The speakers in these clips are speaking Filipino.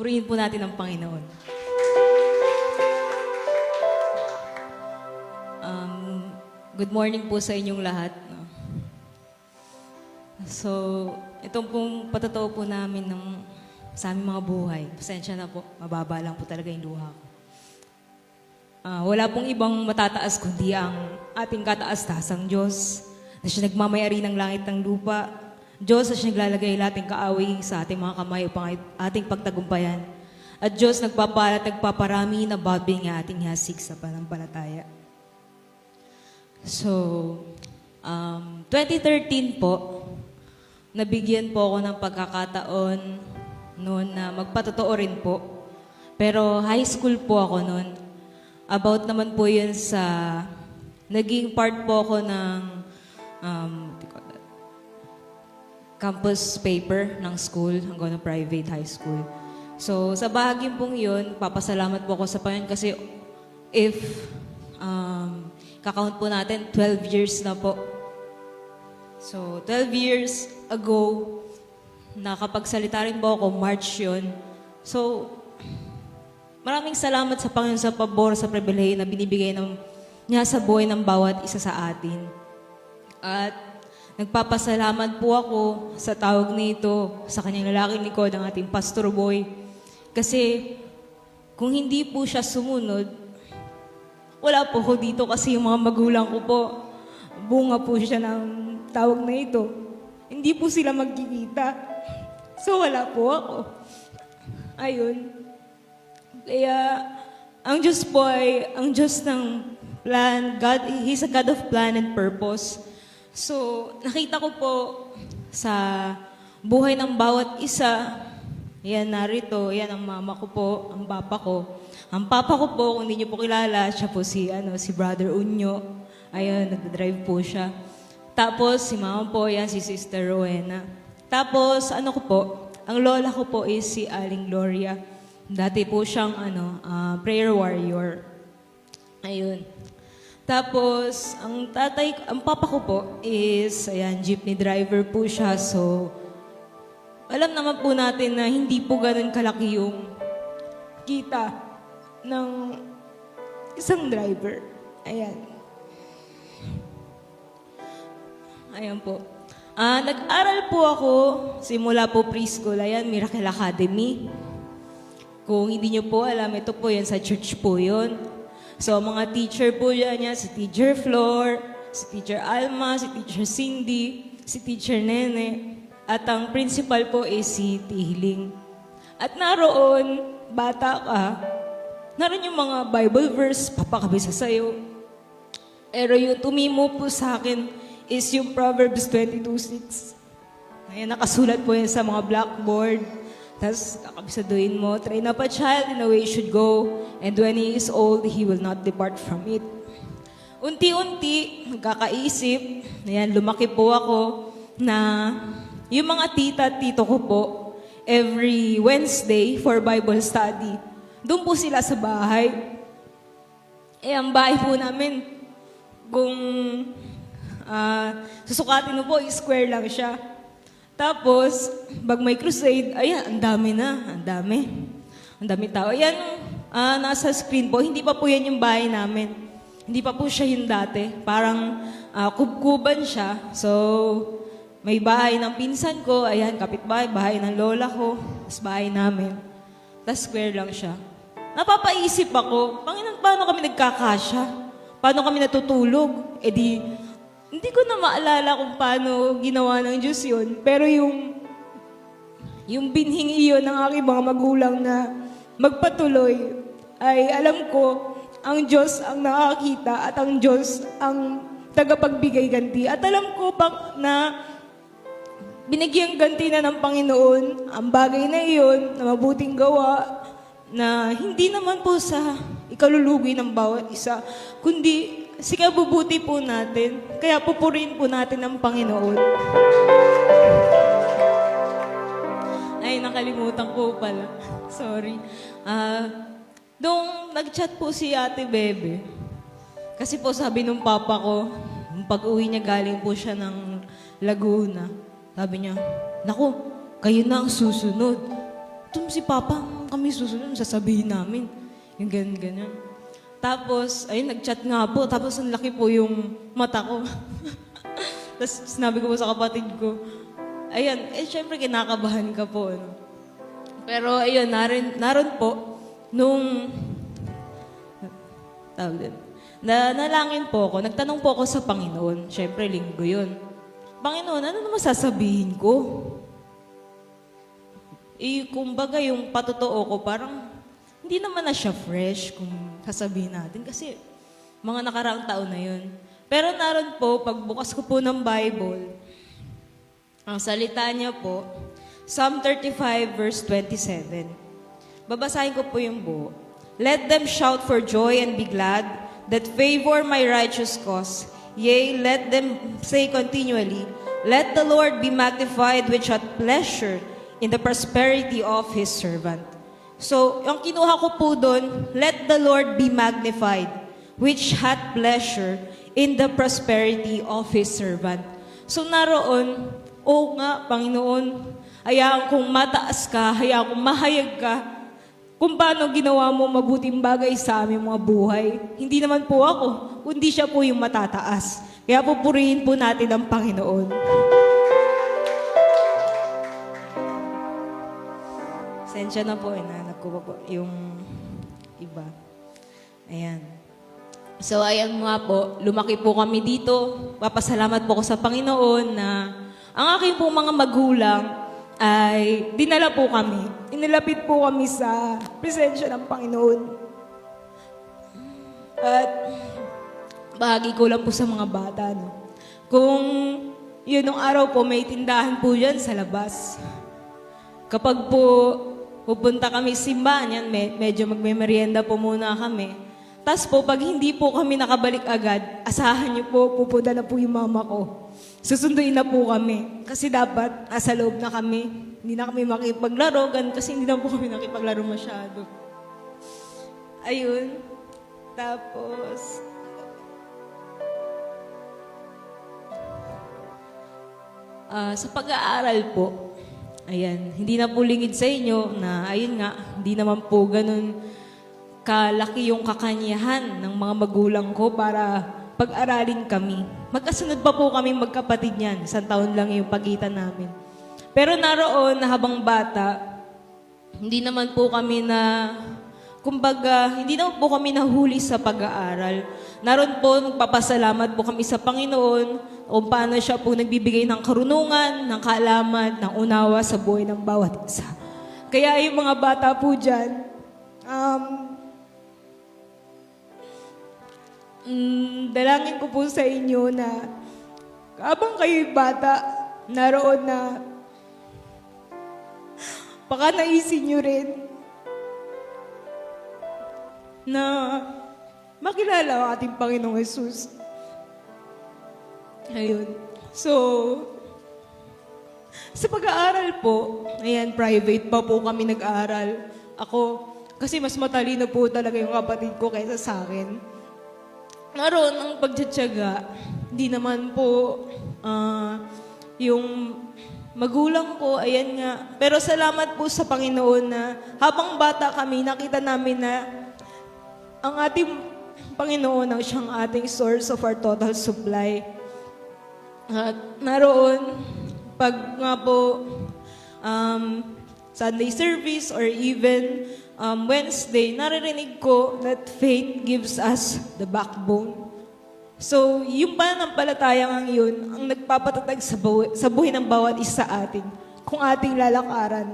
Purihin po natin ang Panginoon. Good morning po sa inyong lahat. No? So, itong pong patotoo po namin sa aming mga buhay. Pasensya na po, mababa lang po talaga yung luha ko. Wala pong ibang matataas kundi ang ating kataas-tasang Diyos na siya nagmamayari ng langit ng lupa. Diyos na siya naglalagay lating kaaway sa ating mga kamay upang ating pagtagumpayan. At Diyos nagpapala at nagpaparami na bawat ng ating hasik sa panampalataya. So, 2013 po, nabigyan po ako ng pagkakataon noon na magpatotoo rin po. Pero high school po ako noon. About naman po yun sa, naging part po ako ng campus paper ng school, hanggang ng private high school. So, sa bahagi pong yun, papasalamat po ako sa Panginoon kasi if kakount po natin, 12 years na po. So, 12 years ago, nakapagsalita rin po ako, March yun. So, maraming salamat sa Panginoon sa pabor, sa pribilehiyo na binibigay niya sa buhay ng bawat isa sa atin. At nagpapasalamat po ako sa tawag nito, sa kanyang lalaking likod, ang ating Pastor Boy. Kasi kung hindi po siya sumunod, wala po ako dito kasi yung mga magulang ko po, bunga po siya ng tawag na ito. Hindi po sila magkikita. So wala po ako. Ayun. Kaya ang Diyos po ay ang Diyos ng plan. God, He's a God of plan and purpose. So nakita ko po sa buhay ng bawat isa, yan narito, yan ang mama ko po, ang papa ko. Ang papa ko po, kung hindi niyo po kilala, siya po si Brother Unyo. Ayun, nagdadrive po siya. Tapos, si mama po, yan, si Sister Rowena. Tapos, ko po, ang lola ko po is si Aling Gloria. Dati po siyang, prayer warrior. Ayun. Tapos, ang papa ko po is, ayan, jeepney driver po siya. So, alam naman po natin na hindi po ganun kalaki yung kita ng isang driver. Ayan. Ayan po. Nag-aral po ako simula po preschool. Ayan, Miracle Academy. Kung hindi niyo po alam, ito po yan sa church po yun. So, mga teacher po yan, si Teacher Flor, si Teacher Alma, si Teacher Cindy, si Teacher Nene, at ang principal po is si Tihiling. At naroon, bata ka, naroon yung mga Bible verse, papakabisa sa'yo. Pero yung tumimo po sa akin is yung Proverbs 22:6. Ayan, nakasulat po yan sa mga blackboard. Tapos kakabisaduhin mo, train up a child in the way he should go, and when he is old, he will not depart from it. Unti-unti, nagkakaisip, ayan, lumaki po ako na yung mga tita at tito ko po, every Wednesday for Bible study, doon po sila sa bahay. Ang bahay po namin, kung susukatin mo po, square lang siya. Tapos, pag may crusade, ayan, ang dami na, ang dami. Ang dami tao. Ayan, nasa screen po, hindi pa po yan yung bahay namin. Hindi pa po siya yung dati. Parang kubkuban siya. So, may bahay ng pinsan ko, ayan, kapitbahay, bahay ng lola ko, tapos bahay namin. Tapos square lang siya. Napapaisip ako, Panginoon, paano kami nagkakasya? Paano kami natutulog? Hindi ko na maalala kung paano ginawa ng Diyos yun. Pero yung binhing iyon ng aking mga magulang na magpatuloy, ay alam ko, ang Diyos ang nakakita at ang Diyos ang tagapagbigay ganti. At alam ko na binigyang ganti na ng Panginoon ang bagay na iyon na mabuting gawa, na hindi naman po sa ikalulugi ng bawat isa, kundi sa kabubuti po natin. Kaya pupurihin po natin ang Panginoon. Ay, nakalimutan ko pala. Sorry. Nung nag-chat po si Ate Bebe, kasi po sabi nung papa ko, pag-uwi niya galing po siya ng Laguna, sabi niya, naku, kayo na ang susunod. Tum si Papa, kami susunod? Sasabihin namin. Yung ganyan. Tapos, ayun, nag-chat nga po. Tapos, ang laki po yung mata ko. Tapos, sinabi ko po sa kapatid ko, ayan, syempre kinakabahan ka po. Ano? Pero, ayun, naroon po, nung, tawag din, nalangin po ako, nagtanong po ako sa Panginoon. Syempre, linggo yun. Panginoon, ano naman sasabihin ko? Kumbaga, yung patotoo ko, parang, hindi naman na siya fresh kung sasabihin natin. Kasi, mga nakaraang taon na yun. Pero naroon po, pagbukas ko po ng Bible, ang salita niya po, Psalm 35 verse 27. Babasahin ko po yung buo. Let them shout for joy and be glad that favor my righteous cause. Yea, let them say continually, let the Lord be magnified which hath pleasure in the prosperity of His servant. So, yung kinuha ko po doon, let the Lord be magnified which hath pleasure in the prosperity of His servant. So naroon, nga, Panginoon, hayaan kong mataas ka, hayaan kong mahayag ka, kung paano ginawa mo mabuting bagay sa aming mga buhay. Hindi naman po ako, kundi siya po yung matataas. Kaya pupurihin po natin ang Panginoon. Sensya na po, inanak ko po yung iba. Ayan. So, ayan nga po, lumaki po kami dito. Papasalamat po ko sa Panginoon na ang aking po mga magulang ay dinala po kami. Inilapit po kami sa presensya ng Panginoon. At bahagi ko lang po sa mga bata. No? Kung yun nung araw po, may tindahan po dyan sa labas. Kapag po pupunta kami simbahan, yan, medyo magme-merienda po muna kami. Tapos po, pag hindi po kami nakabalik agad, asahan niyo po, pupunta na po yung mama ko. Susunduin na po kami. Kasi dapat, nasa loob na kami. Hindi na kami makipaglaro, kasi hindi na po kami nakipaglaro masyado. Ayun. Tapos, sa pag-aaral po, ayan, hindi na po lingid sa inyo na, ayun nga, hindi naman po ganun kalaki yung kakanyahan ng mga magulang ko para pag-aralin kami. Magkasunod pa po kami magkapatid niyan. 1 taon lang yung pagitan namin. Pero naroon na habang bata, hindi naman po kami hindi naman po kami nahuli sa pag-aaral. Naroon po, magpapasalamat po kami sa Panginoon kung paano siya po nagbibigay ng karunungan, ng kaalaman, ng unawa sa buhay ng bawat isa. Kaya yung mga bata po dyan, dalangin ko po sa inyo na habang kayo'y bata, naroon na baka naisin nyo rin na makilala ang ating Panginoong Jesus. Ayun. So, sa pag-aaral po, ayan, private pa po kami nag-aaral. Ako, kasi mas matalino po talaga yung kapatid ko kaysa sa akin. Naroon ang pagtsatsaga, hindi naman po yung magulang ko, ayan nga. Pero salamat po sa Panginoon na habang bata kami, nakita namin na ang ating Panginoon ang siyang ating source of our total supply. At naroon, pag nga po Sunday service or even Wednesday, naririnig ko that faith gives us the backbone. So, yung pananampalatayang yun, ang nagpapatatag sa buhay ng bawat isa atin, kung ating lalakaran.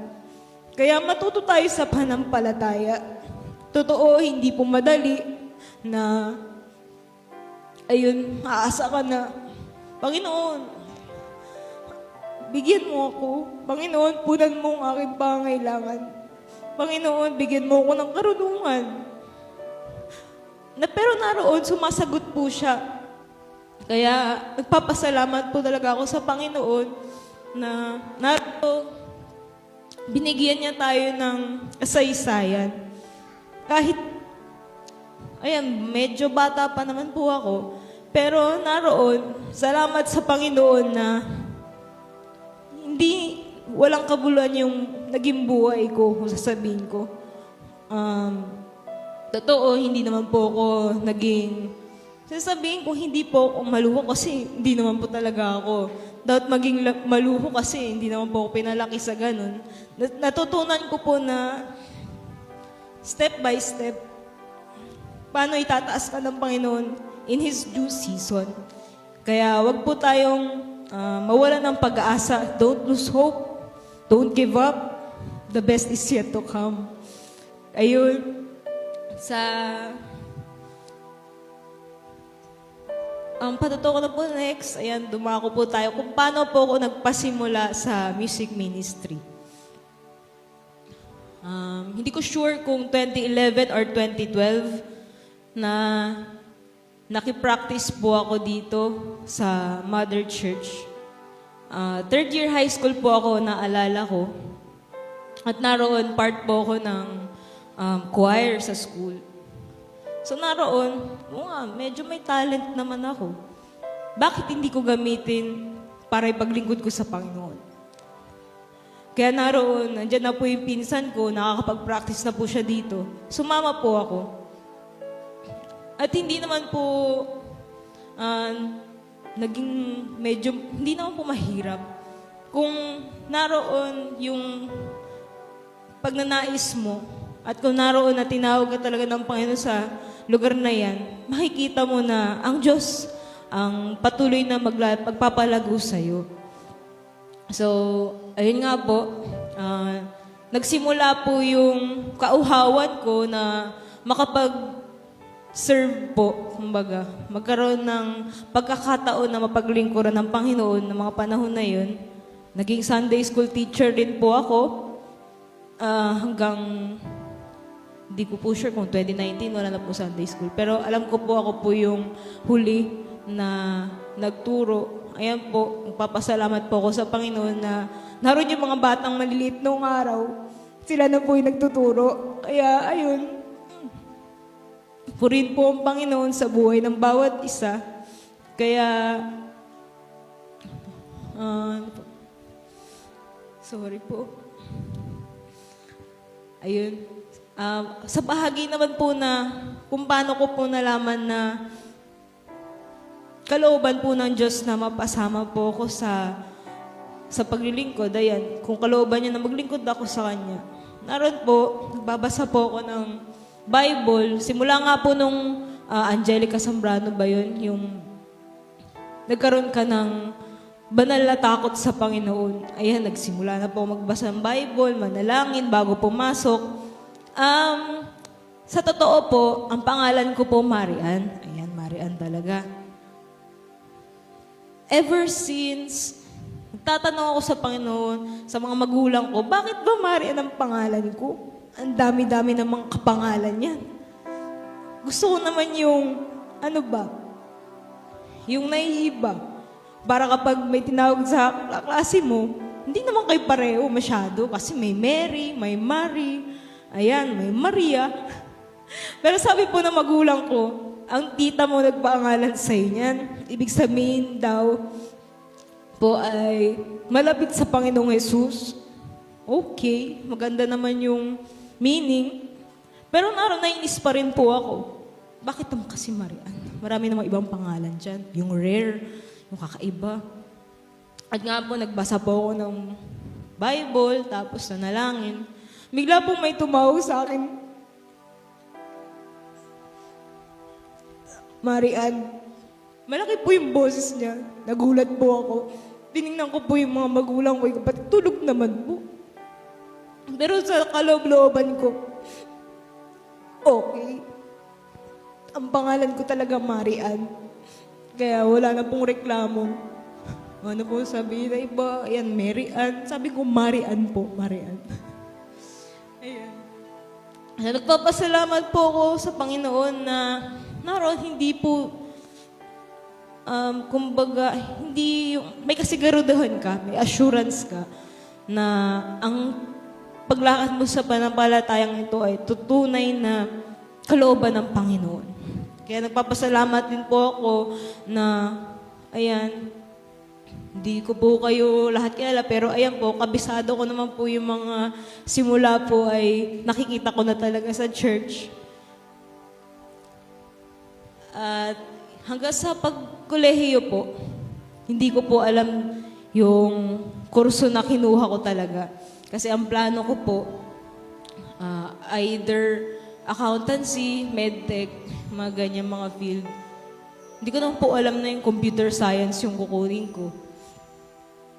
Kaya matuto tayo sa pananampalataya. Totoo, hindi po madali na, ayun, aasa ka na, Panginoon, bigyan mo ako. Panginoon, punan mo ang aking pangailangan. Panginoon, bigyan mo ako ng karunungan. Pero naroon, sumasagot po siya. Kaya nagpapasalamat po talaga ako sa Panginoon na naroon, binigyan niya tayo ng kasaysayan. Kahit, ayan, medyo bata pa naman po ako, pero naroon, salamat sa Panginoon na walang kabuluhan yung naging buhay ko, kung sasabihin ko. totoo, hindi naman po ako naging, sasabihin ko hindi po ako maluho kasi hindi naman po talaga ako. Dapat maging maluho kasi hindi naman po ako pinalaki sa ganun. Natutunan ko po na step by step, paano itataas ka ng Panginoon in His due season. Kaya wag po tayong mawalan ng pag-asa. Don't lose hope. Don't give up. The best is yet to come. Ayun. Patuto ko na po next. Ayan, dumako po tayo kung paano po ako nagpasimula sa music ministry. Hindi ko sure kung 2011 or 2012 na nakipractice po ako dito sa Mother Church. Third year high school po ako, naalala ko. At naroon part po ako ng choir sa school. So naroon, medyo may talent naman ako. Bakit hindi ko gamitin para ipaglingkod ko sa Panginoon? Kaya naroon, nandyan na po yung pinsan ko, nakakapag-practice na po siya dito. Sumama po ako. At hindi naman po naging medyo, hindi naman po mahirap. Kung naroon yung pagnanais mo, at kung naroon na tinawag ka talaga ng Panginoon sa lugar na yan, makikita mo na ang Diyos ang patuloy na magpapalago sa'yo. So, ayun nga po, nagsimula po yung kauhawan ko na makapag-serve po, kumbaga, magkaroon ng pagkakataon na mapaglingkuran ng Panginoon ng mga panahon na yun. Naging Sunday school teacher din po ako hanggang, hindi ko po sure kung 2019, wala na po Sunday school. Pero alam ko po ako po yung huli na nagturo. Ayan po, magpapasalamat po ako sa Panginoon na naroon yung mga batang maliliit noong araw. Sila na po yung nagtuturo. Kaya ayun, purin po ang Panginoon sa buhay ng bawat isa. Kaya, sorry po. Ayun. Sa bahagi naman po na kung paano ko po nalaman na kalooban po ng Diyos na mapasama po ako sa paglilingkod. Ayan, kung kalooban niya na maglingkod ako sa Kanya. Naroon po, nagbabasa po ako ng Bible. Simula nga po nung Angelica Zambrano ba yun? Yung nagkaroon ka ng banal na takot sa Panginoon. Ayan, nagsimula na po magbasa ng Bible, manalangin bago pumasok. Sa totoo po, ang pangalan ko po Marian. Ayan, Marian talaga. Ever since, nagtatanong ako sa Panginoon, sa mga magulang ko, bakit ba Marian ang pangalan ko? Ang dami-dami namang kapangalan yan. Gusto ko naman yung, yung naiiba. Para kapag may tinawag sa klase mo, hindi naman kayo pareho masyado kasi may Mary, may Mary, ayan, may Maria. Pero sabi po ng magulang ko, ang tita mo nagpaangalan sa inyan. Ibig sabihin daw po ay malapit sa Panginoong Jesus. Okay, maganda naman yung meaning. Pero naroon nainis pa rin po ako. Bakit naman kasi Marian? Marami namang ibang pangalan dyan. Yung rare, yung kakaiba. At nga po, nagbasa po ako ng Bible, tapos nanalangin. Bigla po may tumawag sa akin, Marian. Malaki po yung boses niya. Nagulat po ako. Tinignan ko po yung mga magulang ko, yung kapatid, tulog naman po. Pero sa kaloob-looban ko, okay. Ang pangalan ko talaga Marian. Kaya wala na pong reklamo. Ano po sabihin na iba? Ayan, Mary Ann. Sabi ko, Marian po, Marian. Ayan. Nagpapasalamat po ako sa Panginoon na naroon hindi po, kumbaga, hindi, may kasigarudahan ka, may assurance ka na ang paglakad mo sa panampalatayang ito ay tutunay na kalooban ng Panginoon. Kaya nagpapasalamat din po ako na, ayan, Hindi ko po kayo lahat kilala, pero ayan po, kabisado ko naman po yung mga simula po ay nakikita ko na talaga sa church. At hanggang sa pagkolehiyo po, hindi ko po alam yung kurso na kinuha ko talaga. Kasi ang plano ko po, either accountancy, medtech, mga ganyan mga field. Hindi ko naman po alam na yung computer science yung kukunin ko.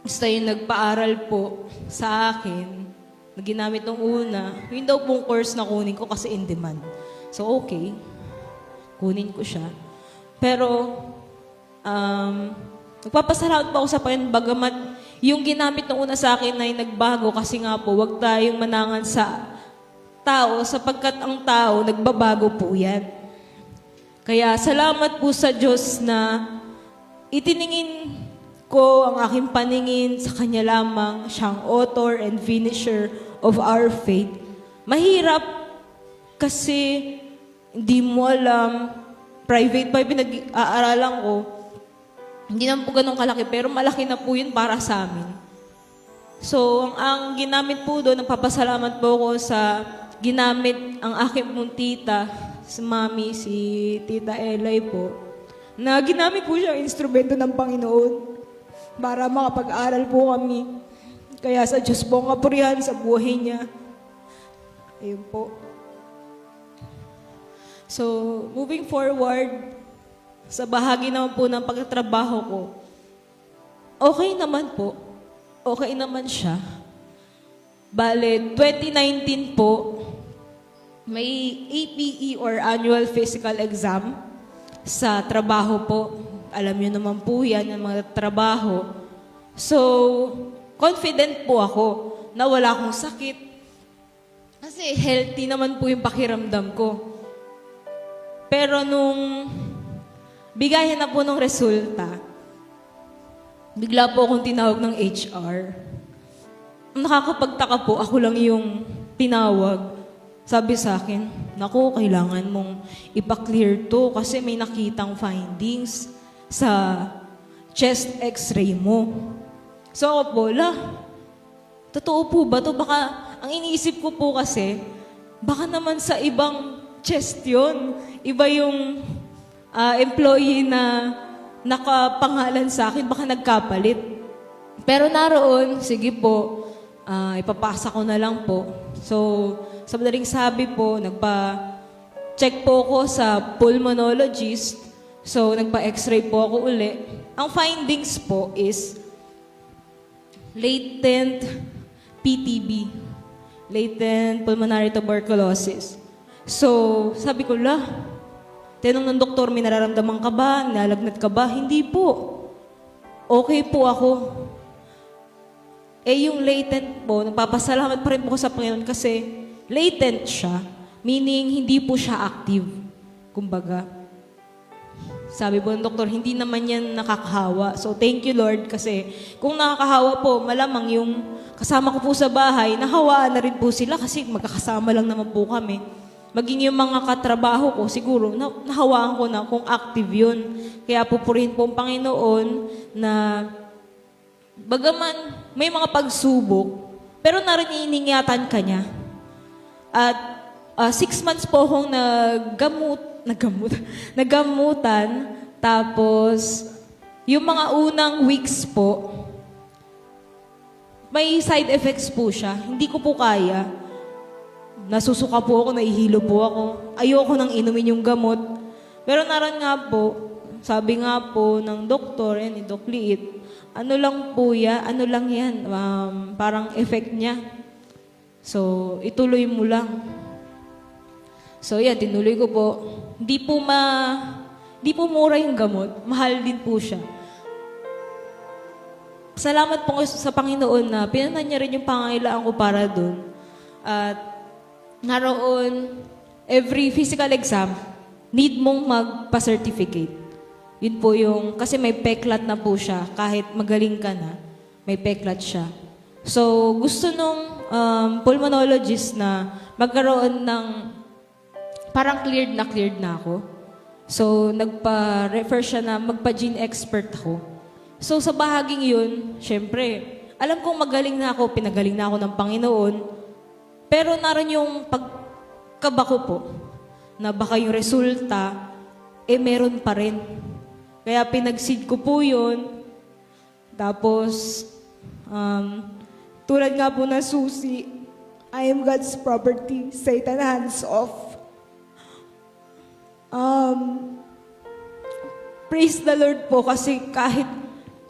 Basta yung nagpaaral po sa akin, na ginamit nung una, yun daw pong course na kunin ko kasi in demand. So okay, kunin ko siya. Pero, nagpapasalamat po ako sa Panginoon, bagamat yung ginamit nung una sa akin ay nagbago kasi nga po, wag tayong manangan sa tao sapagkat ang tao, nagbabago po yan. Kaya salamat po sa Diyos na itiningin ko ang aking paningin sa Kanya lamang, siyang author and finisher of our faith. Mahirap kasi hindi mo alam, private pa yung pinag-aaralan ko, hindi naman po ganun kalaki, pero malaki na po yun para sa amin. So, ang ginamit po doon, nagpapasalamat po ako sa ginamit ang aking pong tita, si mami, si Tita Elay po, na ginamit po siya ang instrumento ng Panginoon para makapag-aral po kami. Kaya sa Diyos po ang kapurihan sa buhay niya. Ayun po. So, moving forward, sa bahagi naman po ng pagtatrabaho ko, okay naman po. Okay naman siya. Bale, 2019 po, may APE or Annual Physical Exam sa trabaho po. Alam niyo naman po yan, yung mga trabaho. So, confident po ako na wala akong sakit. Kasi healthy naman po yung pakiramdam ko. Pero nung bigayan na po ng resulta, bigla po akong tinawag ng HR. Nakakapagtaka po, ako lang yung tinawag. Sabi sa akin, naku, kailangan mong ipa-clear to kasi may nakitang findings sa chest x-ray mo. So ako po, totoo po ba to? Baka, ang iniisip ko po kasi, baka naman sa ibang chest yun. Iba yung employee na nakapangalan sa akin, baka nagkapalit. Pero naroon, sige po, ipapasa ko na lang po. So, sa madaling sabi po, nagpa-check po ko sa pulmonologist. So, nagpa-x-ray po ako uli. Ang findings po is latent PTB, latent pulmonary tuberculosis. So, sabi ko, tinanong ng doktor, may nararamdaman ka ba? Nalagnat ka ba? Hindi po. Okay po ako. Yung latent po, nagpapasalamat pa rin po ko sa Panginoon kasi latent siya, meaning hindi po siya active. Kumbaga, sabi po ng doktor, hindi naman yan nakakahawa. So, thank you Lord kasi kung nakakahawa po, malamang yung kasama ko po sa bahay, nahawaan na rin po sila kasi magkakasama lang naman po kami. Maging yung mga katrabaho ko, siguro, nahawaan ko na kung active yun. Kaya pupurihin po ang Panginoon na bagaman may mga pagsubok, pero narininingatan ka niya. At 6 months po akong naggamutan, tapos yung mga unang weeks po, may side effects po siya. Hindi ko po kaya. Nasusuka po ako, nahihilo po ako. Ayoko nang inumin yung gamot. Pero naran nga po, sabi nga po ng doktor, ni Doc Liit, ano lang yan, parang effect niya. So, ituloy mo lang. So, tinuloy ko po. Di po mura yung gamot. Mahal din po siya. Salamat po sa Panginoon na pinanan niya rin yung pangangailangan ko para doon. At naroon, every physical exam, need mong magpa-certificate. Yun po yung, kasi may peklat na po siya. Kahit magaling ka na, may peklat siya. So, gusto nung pulmonologist na magkaroon ng, parang cleared na ako. So, nagpa-refer siya na magpa-gene expert ako. So sa bahaging yun, syempre, alam kong magaling na ako, pinagaling na ako ng Panginoon, pero naroon yung pagkaba ko po, na baka yung resulta, meron pa rin. Kaya pinagsid ko po yun. Tapos, tulad nga po na susi, I am God's property, Satan hands off. Praise the Lord po kasi kahit,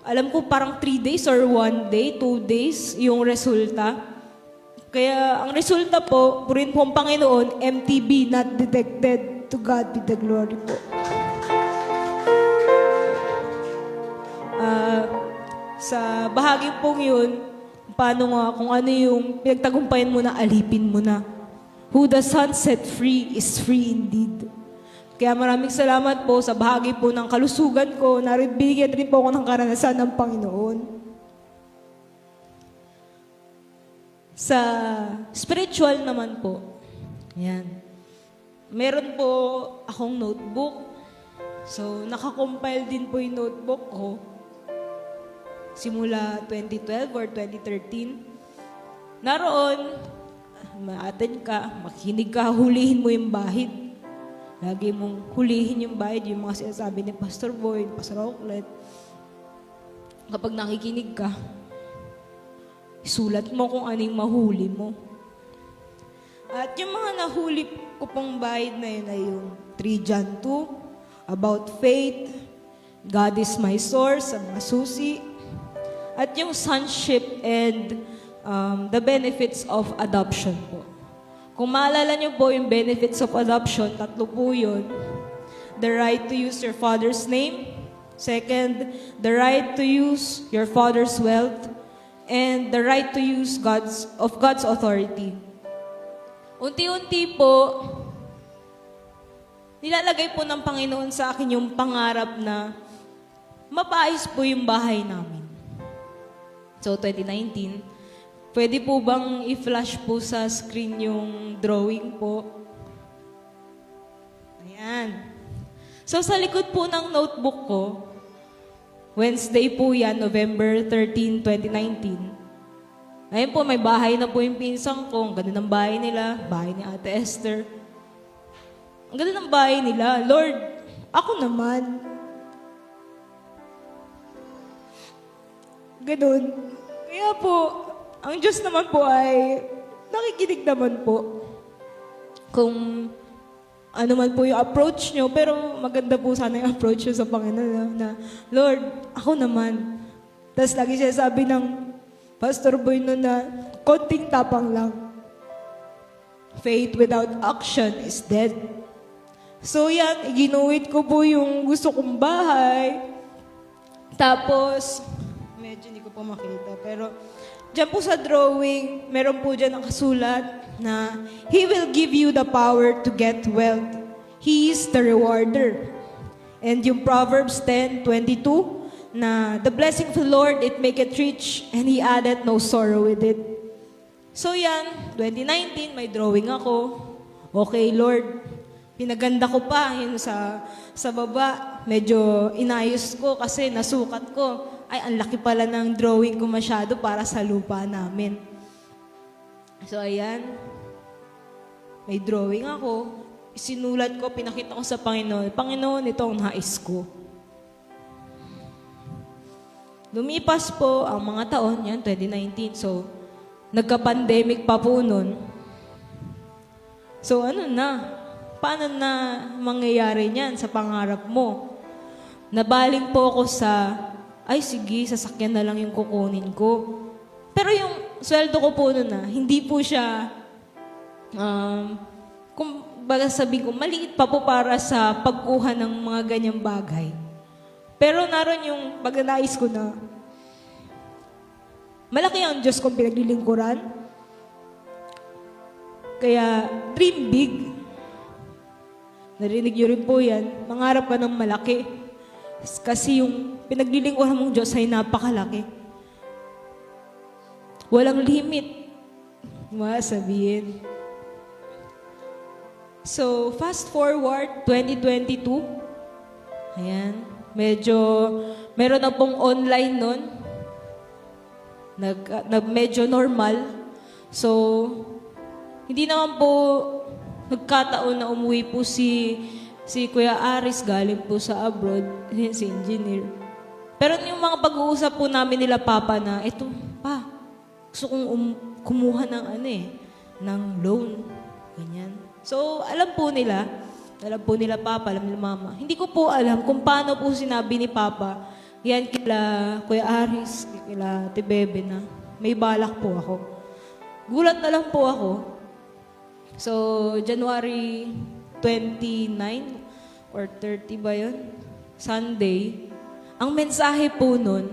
alam ko parang 3 days or 1 day, 2 days yung resulta. Kaya ang resulta po, purin po ang Panginoon, MTB, not detected. To God be the glory po. Sa bahagi pong yun, paano nga, kung ano yung pinagtagumpayan mo na, alipin mo na. Who the Son set free is free indeed. Kaya maraming salamat po sa bahagi po ng kalusugan ko, bigyan rin po ako ng karanasan ng Panginoon. Sa spiritual naman po, yan. Meron po akong notebook. So, nakakompile din po yung notebook ko. Simula 2012 or 2013. Naroon, ma-attend ka, makinig ka, hulihin mo yung bahid. Lagi mong hulihin yung bahid, yung mga sinasabi ni Pastor Boyd, Pastor Aucklet. Kapag nakikinig ka, isulat mo kung ano yung mahuli mo. At yung mga nahuli ko pong bahid na yun ay yung 3 John 2, about faith, God is my source, sa mga susi, at yung sonship and the benefits of adoption po. Kung maalala niyo po yung benefits of adoption, 3 po yun. The right to use your father's name. Second, the right to use your father's wealth. And the right to use God's authority. Unti-unti po, nilalagay po ng Panginoon sa akin yung pangarap na mapaayos po yung bahay namin. So, 2019, pwede po bang i-flash po sa screen yung drawing po? Ayan. So, sa likod po ng notebook ko, Wednesday po yan, November 13, 2019. Ayun po, may bahay na po yung pinsang ko. Ang ganda ng bahay nila, bahay ni Ate Esther. Ang ganda ng bahay nila. Lord, ako naman. Ganun. Kaya po, ang Diyos naman po ay nakikinig naman po. Kung ano man po yung approach nyo, pero maganda po sana yung approach nyo sa Panginoon na, Lord, ako naman. Tapos lagi siya sabi ng Pastor Boy noon na konting tapang lang. Faith without action is dead. So yan, ginuwit ko po yung gusto kong bahay. Tapos, medyo hindi ko po makita, pero dyan po sa drawing, meron po dyan nakasulat na He will give you the power to get wealth. He is the rewarder. And yung Proverbs 10:22, na the blessing of the Lord, it maketh rich, and He added no sorrow with it. So yan, 2019, may drawing ako. Okay, Lord, pinaganda ko pa yun sa baba. Medyo inayos ko kasi nasukat ko. Ay, ang laki pala ng drawing ko masyado para sa lupa namin. So ayan, may drawing ako. Isinulat ko, pinakita ko sa Panginoon. Panginoon, ito ang nais ko. Lumipas po ang mga taon, yan, 2019. So, nagka-pandemic pa po nun. So, ano na? Paano na mangyayari niyan sa pangarap mo? Nabaling po ako sa, ay sige, sasakyan na lang yung kukunin ko. Pero yung sweldo ko po nun hindi po siya, kung baga sabihin ko, maliit pa po para sa pagkuha ng mga ganyang bagay. Pero naroon yung pagnanais ko na malaki ang Diyos kong pinaglilingkuran. Kaya, dream big. Narinig niyo rin po yan. Mangarap ka ng malaki. Kasi yung pinaglilingkuran mong Diyos ay napakalaki. Walang limit. Masabihin. So, fast forward, 2022. Ayan. Medyo meron na pong online nun. Medyo normal. So, hindi naman po nagkataon na umuwi po si Kuya Aris galing po sa abroad, si engineer. Pero yung mga pag-uusap po namin nila Papa na, eto, pa, gusto kong kumuha ng ng loan. Ganyan. So, alam po nila Papa, alam nila Mama. Hindi ko po alam kung paano po sinabi ni Papa, yan kila Kuya Aris, kila Ate Bebe na may balak po ako. Gulat na lang po ako. So, January 29 or 30 ba yun? Sunday. Ang mensahe po nun,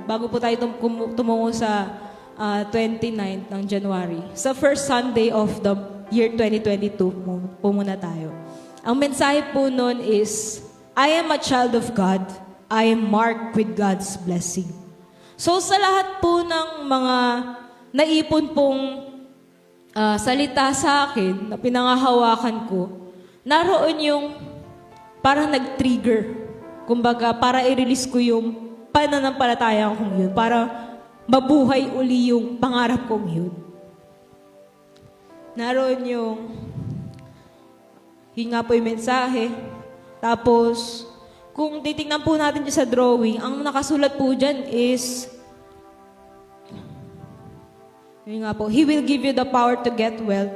bago po tayo tumungo sa 29th ng January. Sa first Sunday of the year 2022 po muna tayo. Ang mensahe po nun is, I am a child of God. I am marked with God's blessing. So sa lahat po ng mga naipon pong salita sa akin na pinangahawakan ko, naroon yung parang nag-trigger. Kumbaga, para i-release ko yung pananampalataya kong yun. Para mabuhay uli yung pangarap kong yun. Naroon yun nga po yung mensahe. Tapos, kung titingnan po natin dyan sa drawing, ang nakasulat po dyan is, yun nga po, He will give you the power to get wealth.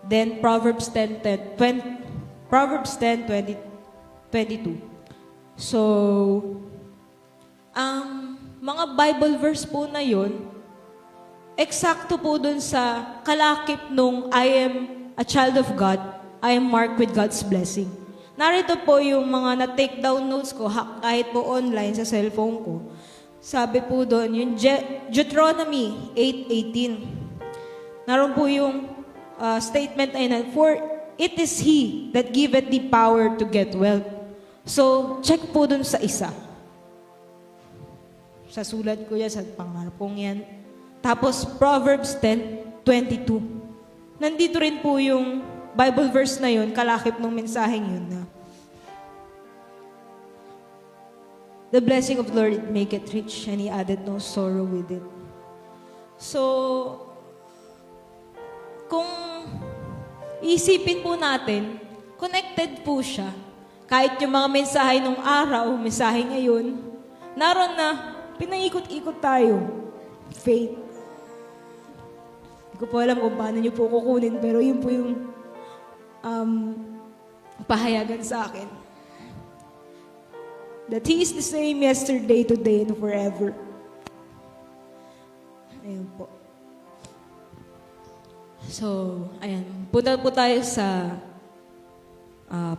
Then, Proverbs 10:22. So, ang mga Bible verse po na yun, eksakto po dun sa kalakip nung I am a child of God, I am marked with God's blessing. Narito po yung mga na-take down notes ko, kahit po online sa cellphone ko. Sabi po doon, yung Deuteronomy 8:18. Naroon po yung statement ay na, for it is He that giveth thee power to get wealth. So, check po dun sa isa. Sa sulat ko yan, sa pangarap kong yan. Tapos, Proverbs 10:22. Nandito rin po yung Bible verse na yun, kalakip ng mensaheng yun na, the blessing of the Lord make it rich, and He added no sorrow with it. So, kung isipin po natin, connected po siya. Kahit yung mga mensahe nung araw, mensahe ngayon, naroon na, pinaikot-ikot tayo. Faith. Hindi ko po alam kung paano niyo po kukunin, pero yun po yung pahayagan sa akin. That He is the same yesterday, today, and forever. Ayun po. So, ayan. Punta po tayo sa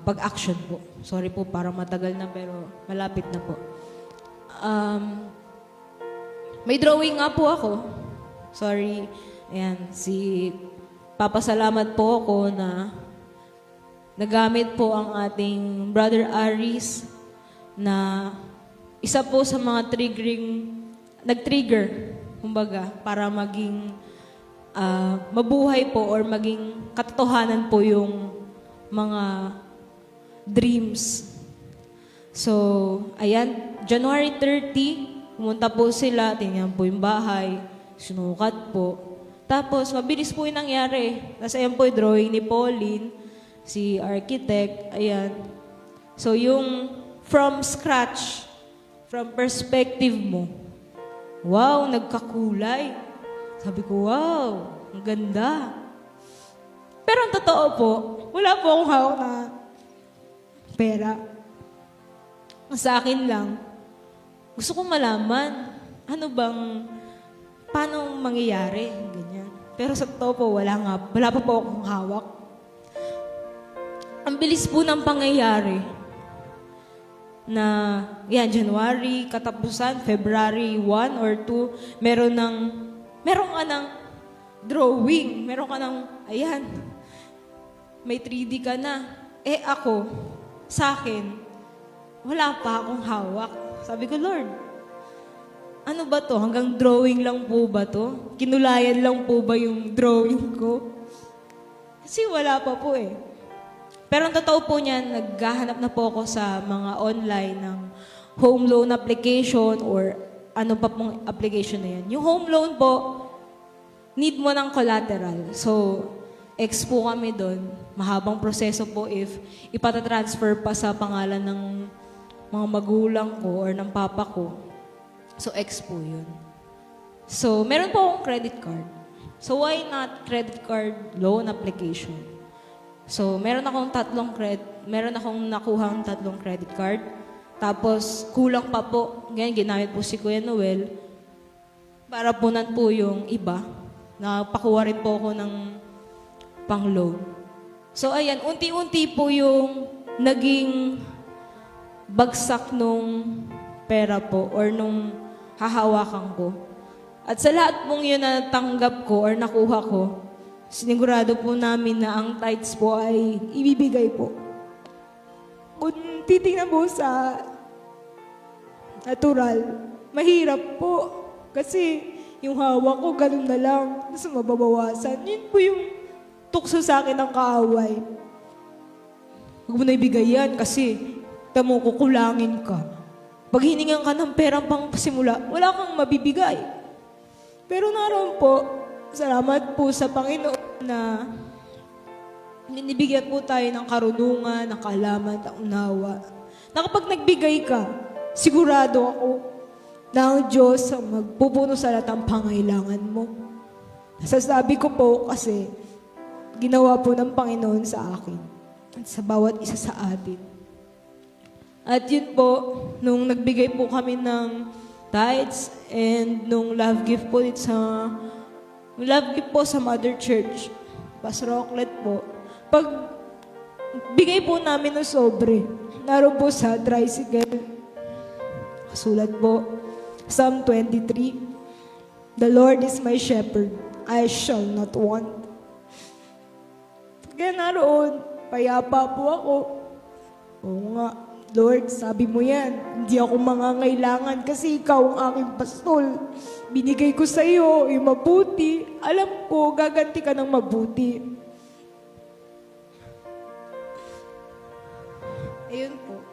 pag-action po. Sorry po, parang matagal na pero malapit na po. May drawing nga po ako. Sorry. Ayan, papasalamat po ako na nagamit po ang ating Brother Aris na isa po sa mga nag-trigger, kumbaga, para maging mabuhay po or maging katotohanan po yung mga dreams. So, ayan, January 30, pumunta po sila, tingnan po yung bahay, sinukat po. Tapos, mabilis po yung nangyari. Tapos, ayan po yung drawing ni Pauline, si architect, ayan. So, yung from scratch, from perspective mo, wow, nagkakulay. Sabi ko, wow, ang ganda. Pero ang totoo po, wala po akong hawak na pera. Sa akin lang, gusto kong malaman, paano mangyayari, ganyan. Pero sa totoo po, wala pa po akong hawak. Ang bilis po ng pangyayari na, yan, January, katapusan, February 1 or 2, meron ka ng drawing, meron ka ng, ayan, may 3D ka na. Ako, sa akin, wala pa akong hawak. Sabi ko, Lord, ano ba to? Hanggang drawing lang po ba to? Kinulayan lang po ba yung drawing ko? Kasi wala pa po . Pero ang totoo po niyan, naghahanap na po ako sa mga online ng home loan application or ano pa pong application na yan. Yung home loan po, need mo ng collateral. So, po kami doon. Mahabang proseso po if ipatatransfer pa sa pangalan ng mga magulang ko or ng papa ko. So, po yun. So, meron po akong credit card. So, why not credit card loan application? So, meron akong nakuhang tatlong credit card. Tapos, kulang pa po. Ganyan, ginamit po si Kuya Noel. Para punan po yung iba. Napakuha rin po ako ng pang-loan. So, ayan, unti-unti po yung naging bagsak nung pera po or nung hahawakan ko. At sa lahat pong yun na tanggap ko or nakuha ko, sinigurado po namin na ang tithes po ay ibibigay po. Kung titingnan mo sa natural, mahirap po. Kasi yung hawak ko, ganun na lang. Tapos mababawasan. Yun po yung tukso sa akin ng kaaway. Huwag mo na ibigay yan kasi tamo kukulangin ka. Pag hiningan ka ng perang pang pasimula, wala kang mabibigay. Pero naroon po, salamat po sa Panginoon na ninibigyan po tayo ng karunungan, ng kaalaman, ng unawa. Na kapag nagbigay ka, sigurado ako na ang Diyos ang magpupuno sa lahat ng pangailangan mo. Nasasabi ko po kasi ginawa po ng Panginoon sa akin at sa bawat isa sa atin. At yun po, nung nagbigay po kami ng tithes and nung love gift po sa Mother Church, Pastor Rocklet po, pag bigay po namin ng sobre, naroon po sa tricycle, kasulat po, Psalm 23, "The Lord is my shepherd, I shall not want." Kaya naroon, payapa po ako. Oo nga, Lord, sabi mo yan, hindi ako mangangailangan kasi ikaw ang aking pastol. Binigay ko sa iyo, yung mabuti. Alam ko, gaganti ka ng mabuti. Ayun po.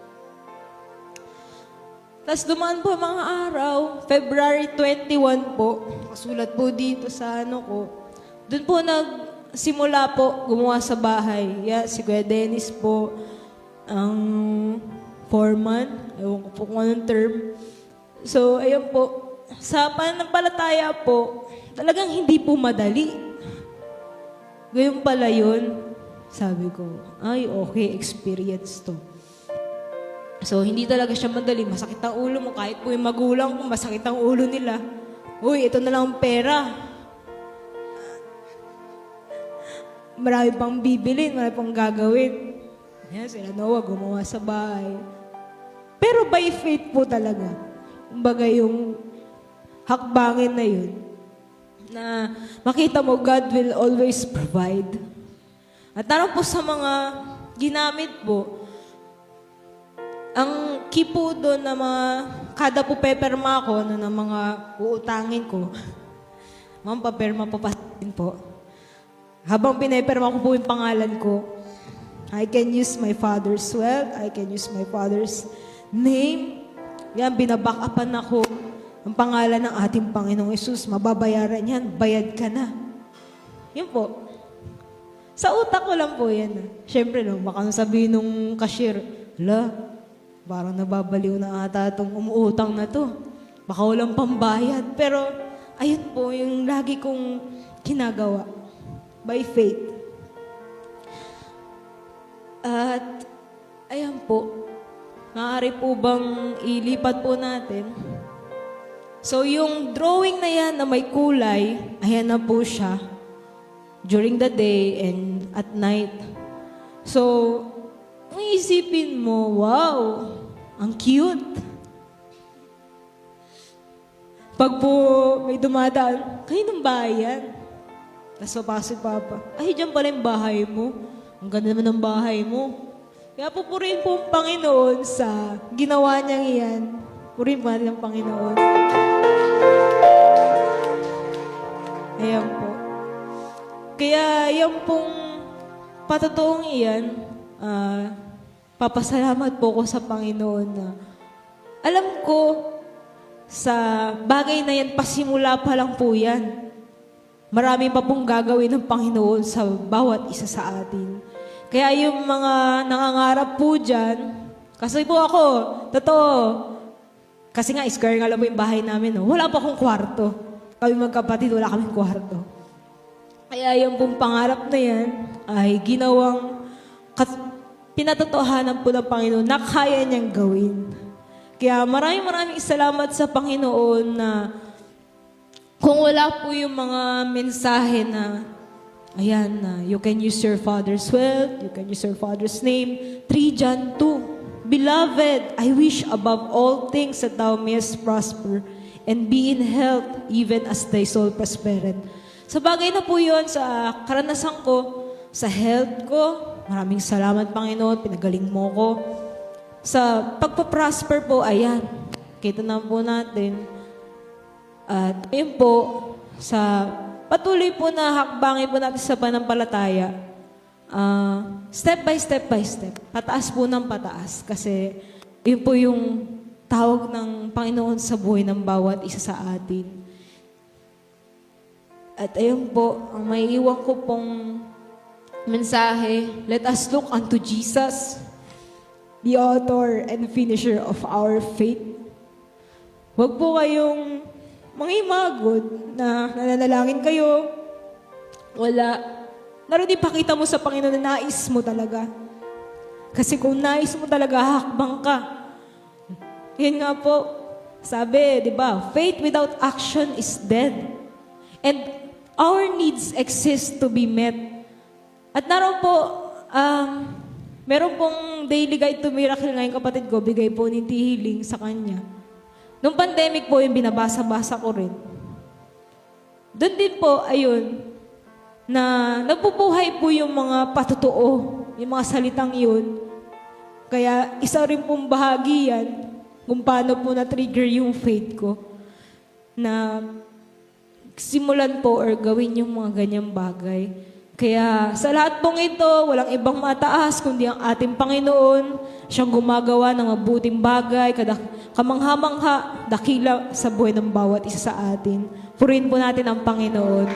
Tapos dumaan po mga araw, February 21 po, kasulat po dito sa ano ko. Doon po nagsimula po gumawa sa bahay. Yeah, si Kuya Dennis po, ang foreman, ewan ko po kung anong term. So, ayun po, sa pananampalataya po, talagang hindi po madali. Gayun pala yun, sabi ko, ay okay, experience to. So, hindi talaga siya madali. Masakit ang ulo mo. Kahit po yung magulang ko, masakit ang ulo nila. Uy, ito na lang ang pera. Marami pang bibilin, marami pang gagawin. Yan, sila Noah, gumawa sa bahay. Pero by faith po talaga. Kumbaga yung hakbangin na yun, na makita mo, God will always provide. At naroon po sa mga ginamit po, ang key po doon na mga, kada po peperma ko, na mga uutangin ko, mga paperma po pasin po. Habang pineperma ko po yung pangalan ko, I can use my father's wealth, I can use my father's name. Yan, binabackupan ako ang pangalan ng ating Panginoong Yesus. Mababayaran yan, bayad ka na. Yun po. Sa utak ko lang po yan. Siyempre, no, baka sabihin nung cashier, parang nababaliw na ata itong umuutang na to. Baka walang pambayad. Pero, ayun po, yung lagi kong ginagawa. By faith. At, ayan po, maaari po bang ilipat po natin? So, yung drawing na yan na may kulay, ayan na po siya. During the day and at night. So, kung isipin mo, wow, ang cute. Pag po may dumadaan, kayo ng bayan. Tapos papasok papa, ay, dyan pala yung bahay mo. Ang ganda naman ng bahay mo. Kaya pupurihin po ang Panginoon sa ginawa niyang iyan. Purihin po natin ang Panginoon. Ayan po. Kaya yung pong patotoong iyan, papasalamat po ko sa Panginoon na alam ko sa bagay na yan, pasimula pa lang po yan. Marami pa pong gagawin ng Panginoon sa bawat isa sa atin. Kaya yung mga nangangarap po dyan, kasi po ako, totoo, kasi nga square nga lang po yung bahay namin, no? Wala pa akong kwarto. Kami magkapatid, wala kaming kwarto. Kaya yung pong pangarap na yan ay ginawang pinatotohanan po ng Panginoon na kaya niyang gawin. Kaya maraming salamat sa Panginoon na kung wala po yung mga mensahe na ayan na you can use your father's wealth, you can use your father's name. 3 John 2. Beloved, I wish above all things that thou mayest prosper and be in health even as thy soul prospereth. Sa bagay na po yun, sa karanasan ko, sa health ko, maraming salamat Panginoon, pinagaling mo ko. Sa pagpaprosper po, ayan, kita na po natin. At ayun po, sa patuloy po na hakbangin po natin sa panampalataya, step by step, pataas po ng pataas. Kasi yun po yung tawag ng Panginoon sa buhay ng bawat isa sa atin. At ayun po, ang may iwan ko pong mensahe, let us look unto Jesus, the author and finisher of our faith. Huwag po kayong mangimagod na nananalangin kayo. Wala. Naroon ipakita mo sa Panginoon na nais mo talaga. Kasi kung nais mo talaga, hakbang ka. Yun nga po, sabi, di ba, faith without action is dead. And our needs exist to be met. At naroon po, meron pong daily guide to miracle ngayon kapatid ko, bigay po ni T-Healing sa kanya. Nung pandemic po, yung binabasa-basa ko rin. Doon din po, ayun, na nabubuhay po yung mga patotoo, yung mga salitang yun. Kaya isa rin pong bahagi yan kung paano po na-trigger yung faith ko na simulan po or gawin yung mga ganyang bagay. Kaya sa lahat pong ito, walang ibang mataas kundi ang ating Panginoon. Siyang gumagawa ng mabuting bagay, kamangha-mangha, dakila sa buhay ng bawat isa sa atin. Purihin po natin ang Panginoon.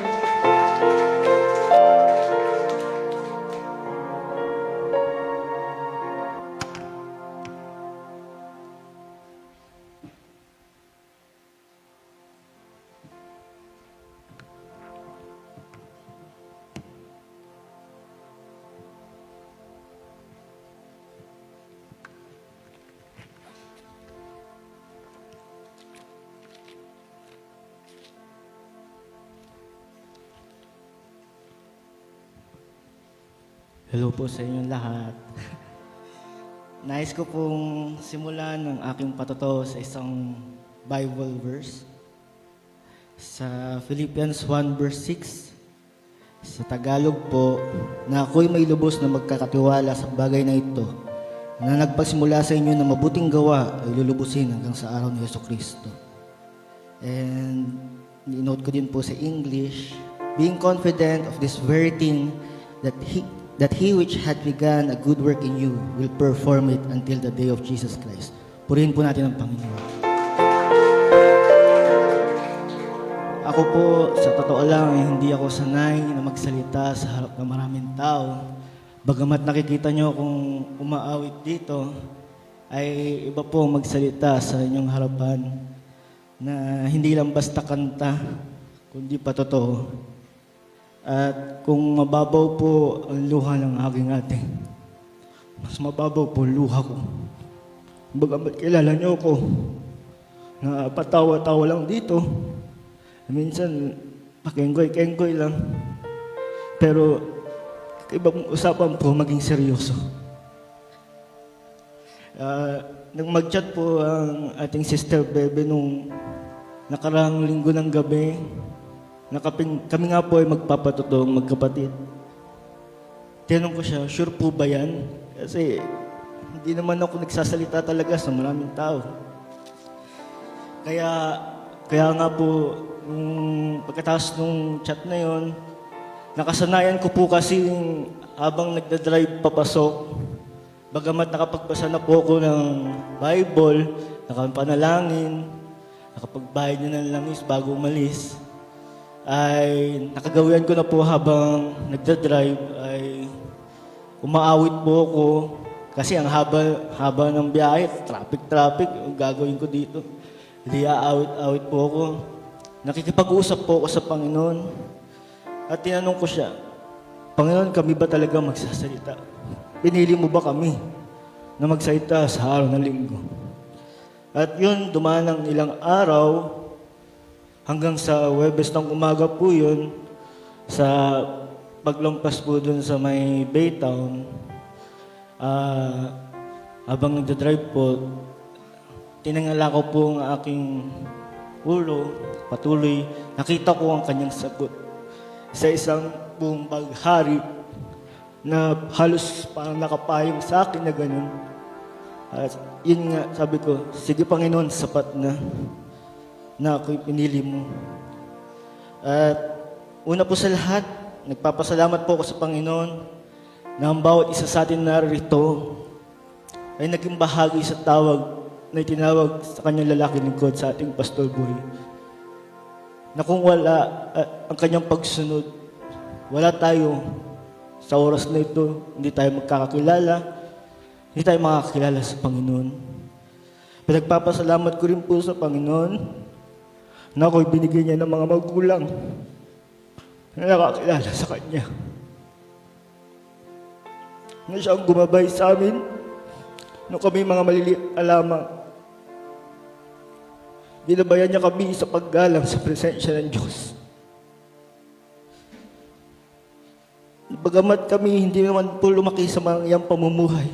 Hello po sa inyong lahat. Nais ko pong simulan ng aking patotoo sa isang Bible verse. Sa Philippians 1 verse 6. Sa Tagalog po, na ako'y may lubos na magkakatiwala sa bagay na ito, na nagpasimula sa inyo na mabuting gawa ay lulubusin hanggang sa araw ni Jesucristo. And i-note ko din po sa English, being confident of this very thing, that he which had begun a good work in you will perform it until the day of Jesus Christ. Purihin po natin ang Panginoon. Ako po, sa totoo lang, hindi ako sanay na magsalita sa harap ng maraming tao. Bagamat nakikita nyo kung umaawit dito, ay iba po magsalita sa inyong harapan na hindi lang basta kanta, kundi pa totoo. At kung mababaw po ang luha ng aking ate, mas mababaw po ang luha ko. Bagamat kilala niyo ko, na patawa-tawa lang dito, minsan pakenggoy-kenggoy lang. Pero ibang usapan po maging seryoso. Nang mag-chat po ang ating sister Bebe nung nakaraang linggo ng gabi, kami nga po ay magpapatotoong magkapatid. Tinanong ko siya, sure po ba yan? Kasi hindi naman ako nagsasalita talaga sa maraming tao. Kaya nga po, pagkatapos nung chat na yon, nakasanayan ko po kasi habang nagdadrive papasok, Bagamat nakapagbasa na po ako ng Bible, nakapanalangin, nakapagbayad na ng langis bago umalis, ay nakagawian ko na po habang nagdadrive ay umaawit po ako kasi ang haba ng biyahe, traffic, ang gagawin ko dito. Hindi aawit-awit po ako. Nakikipag-usap po ako sa Panginoon at tinanong ko siya, Panginoon, kami ba talaga magsasalita? Pinili mo ba kami na magsalita sa araw ng linggo? At yun, dumaan ng ilang araw, hanggang sa Huwebes ng umaga po yun, sa paglampas po dun sa may Baytown, habang nagdadrive po, tinangala ko po ang aking ulo, patuloy, nakita ko ang kanyang sagot sa isang buong baghari na halos parang nakapayong sa akin na ganun. At yun nga, sabi ko, sige Panginoon, sapat na ako'y pinili mo. At una po sa lahat, nagpapasalamat po ako sa Panginoon na ang bawat isa sa atin narito ay naging bahagi sa tawag na itinawag sa kanyang lalaki lingkod sa ating Pastor Boy. Na kung wala ang kanyang pagsunod, wala tayo sa oras na ito, hindi tayo magkakakilala, hindi tayo makakilala sa Panginoon. Pinagpapasalamat ko rin po sa Panginoon na ako'y binigyan niya ng mga magulang na nakakilala sa Kanya. Na siya ang gumabay sa amin nung kami mga maliliit na lamang. Binabayan niya kami sa paggalang sa presensya ng Diyos. Bagamat kami hindi naman po lumaki sa mga iyang pamumuhay,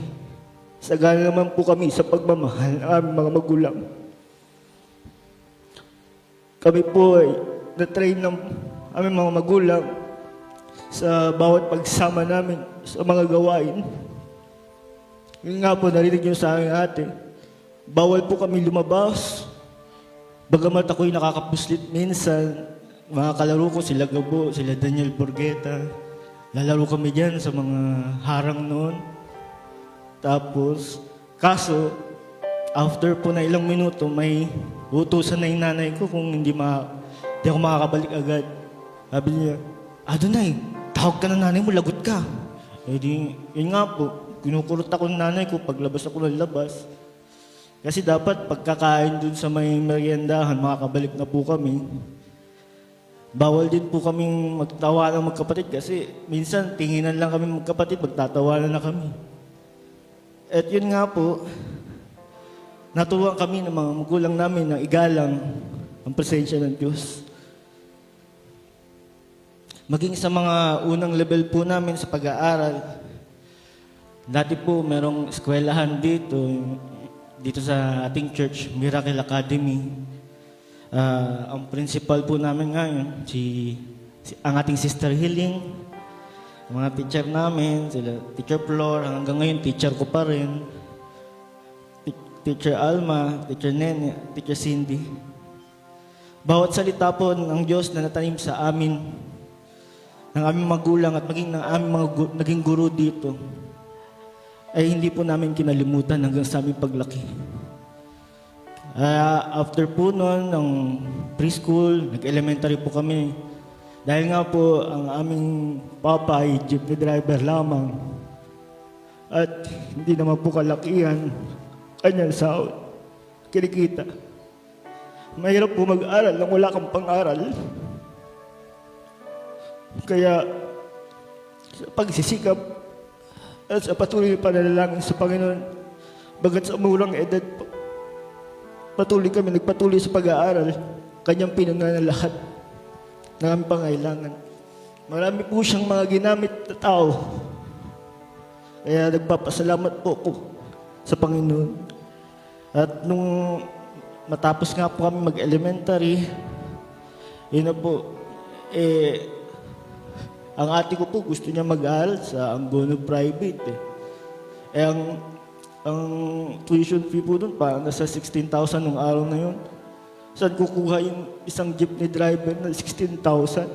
sagana naman po kami sa pagmamahal ng aming mga magulang. Kami po ay na-train ng aming mga magulang sa bawat pagsama namin sa mga gawain. Yun nga po, narinig niyo sa aking ate, bawal po kami lumabas. Bagamat ako'y nakakapuslit minsan, mga kalaro ko, sila Gabo, sila Daniel Borgeta, lalaro kami dyan sa mga harang noon. Tapos, kaso, after po na ilang minuto, may utusan na yung nanay ko kung hindi ako makakabalik agad. Sabi niya, Adonai, tawag ka ng nanay mo, lagot ka. Eh di, yun nga po, kinukurot ako ng nanay ko paglabas ako ng labas. Kasi dapat pagkakain dun sa may meriendahan, makakabalik na po kami. Bawal din po kaming magtawa ng magkapatid kasi minsan tinginan lang kami magkapatid, magtatawanan na kami. At yun nga po, natuwa kami ng mga magulang namin na igalang ang presensya ng Diyos. Maging sa mga unang level po namin sa pag-aaral, dati po merong eskwelahan dito sa ating church, Miracle Academy. Ang principal po namin ngayon, ang ating Sister Healing, mga teacher namin, sila Teacher Flor, hanggang ngayon teacher ko pa rin, Teacher Alma, Teacher Nene, Teacher Cindy. Bawat salita po ng Diyos na natanim sa amin, ng aming magulang at maging ng aming naging guro dito, ay hindi po namin kinalimutan hanggang sa aming paglaki. After po noon, ng preschool, nag-elementary po kami. Dahil nga po, ang aming papa ay jeepney driver lamang. At hindi naman po kalakihan, kanyang sahod, kinikita. Mahirap po mag-aral nang wala kang pang-aral. Kaya, sa pagsisikap at sa patuloy na panalangin sa Panginoon, bagat sa murang edad, nagpatuloy sa pag-aaral, kanyang pinuna na lahat ng aming pangailangan. Marami po siyang mga ginamit na tao. Kaya nagpapasalamat po ako sa Panginoon. At nung matapos nga po kami mag-elementary, yun na po, ang ate ko po gusto niya mag-aaral sa Angono Private. Ang tuition fee po doon, parang nasa 16,000 nung araw na yun. Saan kukuha yung isang jeepney driver na 16,000?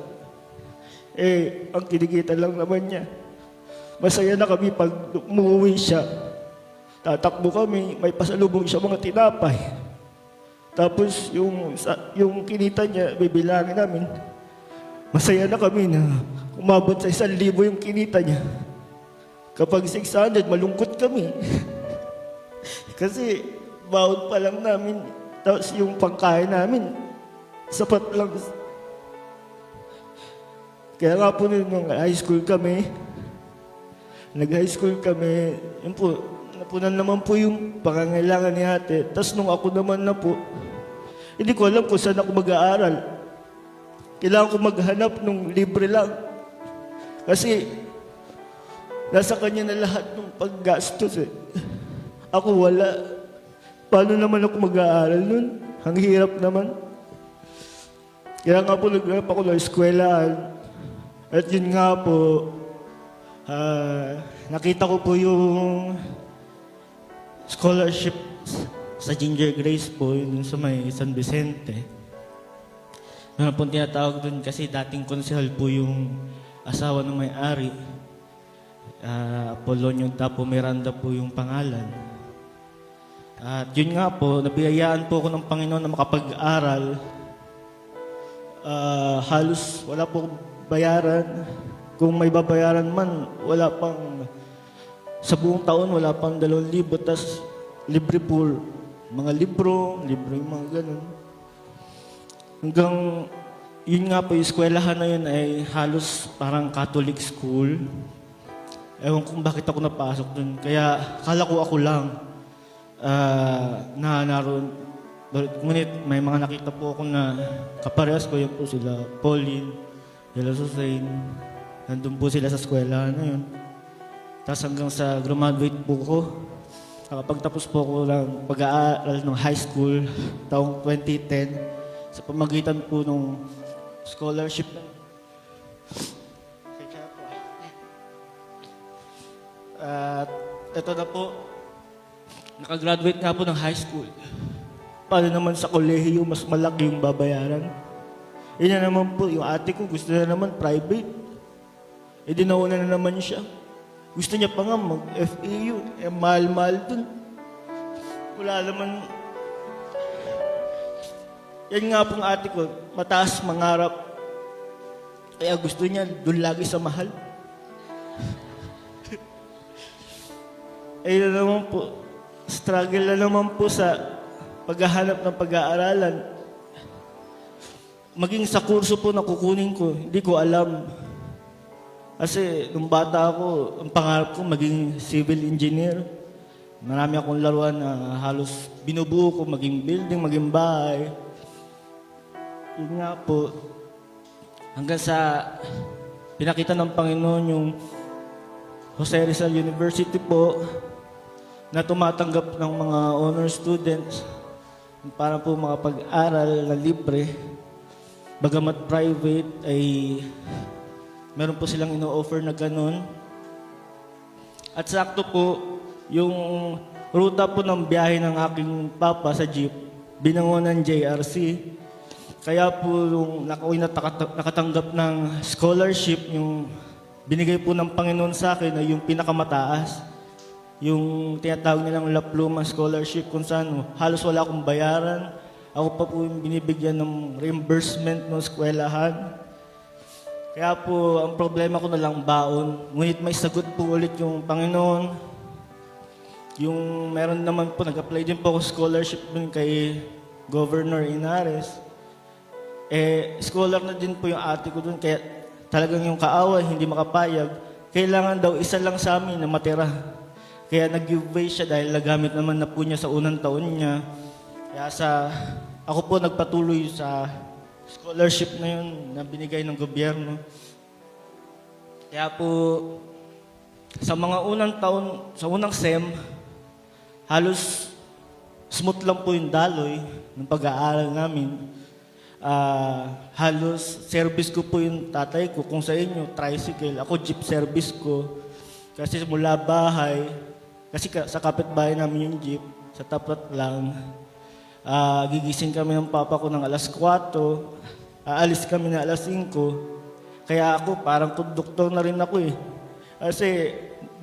Ang kinikita lang naman niya. Masaya na kami pag umuwi siya. tatakbo kami, may pasalubong siya mga tinapay. Tapos yung kinita niya, bibilangin namin. Masaya na kami na umabot sa 1,000 yung kinita niya. Kapag 600, malungkot kami. Kasi baon pa lang namin, tapos yung pangkain namin, sapat lang. Kaya nga po nung high school kami, nag-high school kami, yun po, napunan naman po yung pangangailangan ni ate. Tapos nung ako naman na po, hindi ko alam kung saan ako mag-aaral. Kailangan ko maghanap ng libre lang. Kasi nasa kanya na lahat ng paggastos eh. Ako wala. Paano naman ako mag-aaral nun? Ang hirap naman. Kaya nga po naghanap ako ng eskwelahan. At yun nga po, nakita ko po yung scholarship sa Ginger Grace po, yun sa may San Vicente. Meron pong tinatawag dun kasi dating konsehal po yung asawa ng may-ari. Apolonio Tapo Miranda po yung pangalan. At yun nga po, nabiyayaan po ako ng Panginoon na makapag-aral. Halos wala po bayaran. Kung may babayaran man, wala pang, sa buong taon, wala pang 2,000. Tas libre po, mga libro, libre yung mga ganun. Hanggang, yun nga po, yung eskwelahan na yun ay halos parang Catholic school. Ewan kung bakit ako napasok dun. Kaya, kala ko ako lang na naroon. Ngunit may mga nakita po ako na kaparehas ko, yun po sila, Pauline, Yela Susain. Nandun po sila sa eskwelahan na yun. Tapos hanggang sa graduate po ko, nakapagtapos po ako ng pag-aaral ng high school taong 2010 sa pamagitan po ng scholarship. At ito na po, nakagraduate nga po ng high school. Paano naman sa kolehiyo, mas malaki yung babayaran? Yun na naman po, yung ate ko gusto na naman private. E di nauna na naman siya. Gusto niya pa nga mag-FEU. Eh, mahal-mahal dun. Wala naman. Yan nga pong ate ko, mataas mangarap. Kaya gusto niya dun lagi sa mahal. Eh, na naman po, struggle na naman po sa paghahanap ng pag-aaralan. Maging sa kurso po na kukunin ko, hindi ko alam. Kasi nung bata ako, ang pangarap ko maging civil engineer. Marami akong laruan na halos binubuo ko, maging building, maging bahay. Yun nga po, hanggang sa pinakita ng Panginoon yung Jose Rizal University po, na tumatanggap ng mga honor students para po makapag-aral na libre. Bagamat private ay meron po silang ino-offer na ganun. At sakto po, yung ruta po ng biyahe ng aking papa sa jeep, binangonan JRC. Kaya po, yung ako'y nakatanggap ng scholarship, yung binigay po ng Panginoon sa akin ay yung pinakamataas. Yung tinatawag nilang La Pluma Scholarship, kung saan halos wala akong bayaran. Ako pa po yung binibigyan ng reimbursement ng eskwelahan. Kaya po, ang problema ko na lang baon. Ngunit may sagot po ulit yung Panginoon. Yung meron naman po, nag-apply din po ako scholarship dun kay Governor Inares. Eh, scholar na din po yung ate ko dun, kaya talagang yung kaaway, hindi makapayag. Kailangan daw isa lang sa amin na matira. Kaya nag-giveaway siya dahil nagamit naman na po niya sa unang taon niya. Kaya ako po nagpatuloy sa scholarship na yun na binigay ng gobyerno. Kaya po, sa mga unang taon, sa unang SEM, halos smooth lang po yung daloy ng pag-aaral namin. Halos service ko po yung tatay ko. Kung sa inyo, tricycle. Ako jeep service ko. Kasi mula bahay, kasi sa kapitbahay namin yung jeep, sa tapat lang. Gigising kami ng papa ko ng alas 4, aalis kami ng alas 5. Kaya ako, parang konduktor na rin ako eh. Kasi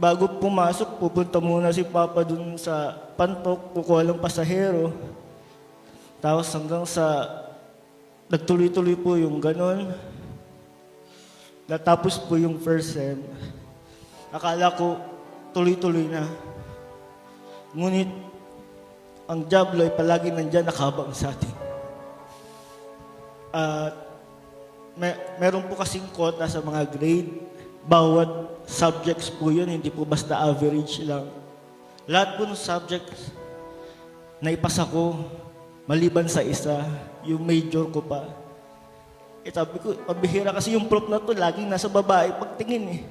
bago pumasok, pupunta muna si Papa dun sa pantok, kukuha ng pasahero. Tapos hanggang sa nagtuloy-tuloy po yung ganon. Natapos po yung first sem. Akala ko tuloy-tuloy na. Ngunit ang Diablo ay palagi nandyan nakabang sa atin. At meron po kasing quota sa mga grade. Bawat subjects po yun, hindi po basta average lang. Lahat po ng subjects na ipasa ko, maliban sa isa, yung major ko pa. Sabi ko, pabihira kasi yung prof na to, laging nasa babae pagtingin eh.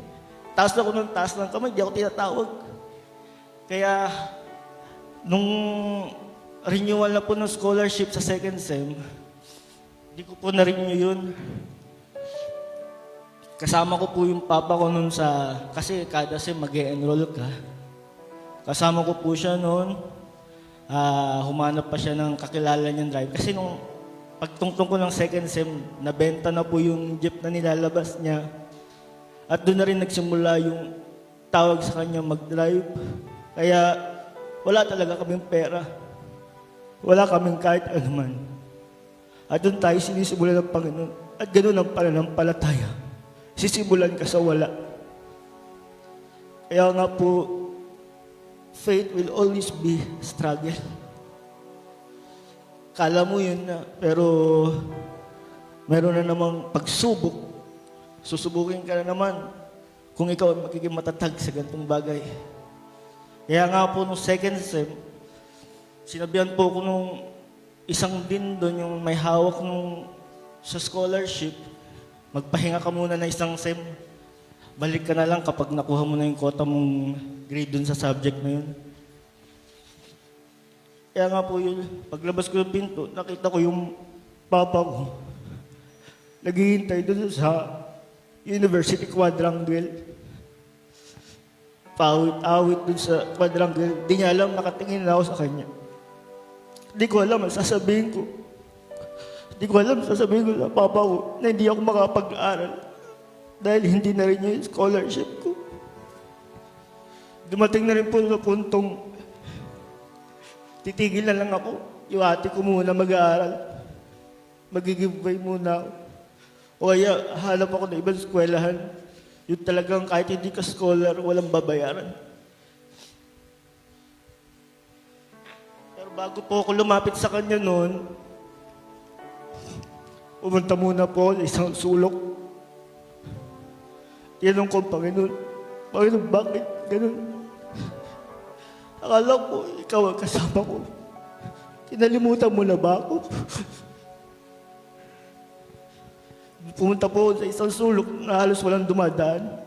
Taas ako ng taas ng kamay, di ako tinatawag. Kaya, nung renewal na po ng scholarship sa second sem, di ko po na-renew yun. Kasama ko po yung papa ko nun sa, kasi kada sem mag-e-enroll ka. Kasama ko po siya noon. Humanap pa siya ng kakilala niyang drive. Kasi nung pagtungtong ko ng second sem, nabenta na po yung jeep na nilalabas niya. At doon na rin nagsimula yung tawag sa kanya mag-drive. Kaya wala talaga kaming pera. Wala kaming kahit anuman. At doon tayo sinisimulan ng Panginoon. At ganoon ang pananampalataya. Sisimulan ka sa wala. Kaya nga po, faith will always be struggle. Kala mo yun na, pero meron na namang pagsubok. Susubukin ka na naman kung ikaw ay magiging matatag sa ganitong bagay. Kaya nga po nung second sem, sinabihan po ko nung isang din doon yung may hawak nung sa scholarship, magpahinga ka muna na isang sem. Balik ka na lang kapag nakuha mo na yung quota mong grade dun sa subject na yun. Kaya nga po yun, paglabas ko ng pinto, nakita ko yung papa ko. Naghihintay dun sa University Quadrangle. Pawit-awit dun sa Quadrangle. Di niya alam, nakatingin na ako sa kanya. Di ko alam, sasabihin ko. Di ko alam, sasabihin ko sa papa ko na hindi ako makapag-aral dahil hindi na rin yung scholarship ko. Dumating na rin po sa puntong titigil na lang ako. Yung ate ko muna mag-aaral. Mag-giveaway muna ako. O kaya, hanap ako na ibang eskwelahan. Yung talagang kahit hindi ka scholar, walang babayaran. Pero bago po ako lumapit sa kanya noon, pumunta muna po sa isang sulok. Tinanong ko, Panginoon, bakit ganun? Akala ko, ikaw ang kasama ko. Kinalimutan mo na ba ako? Pumunta po sa isang sulok na halos walang dumadaan.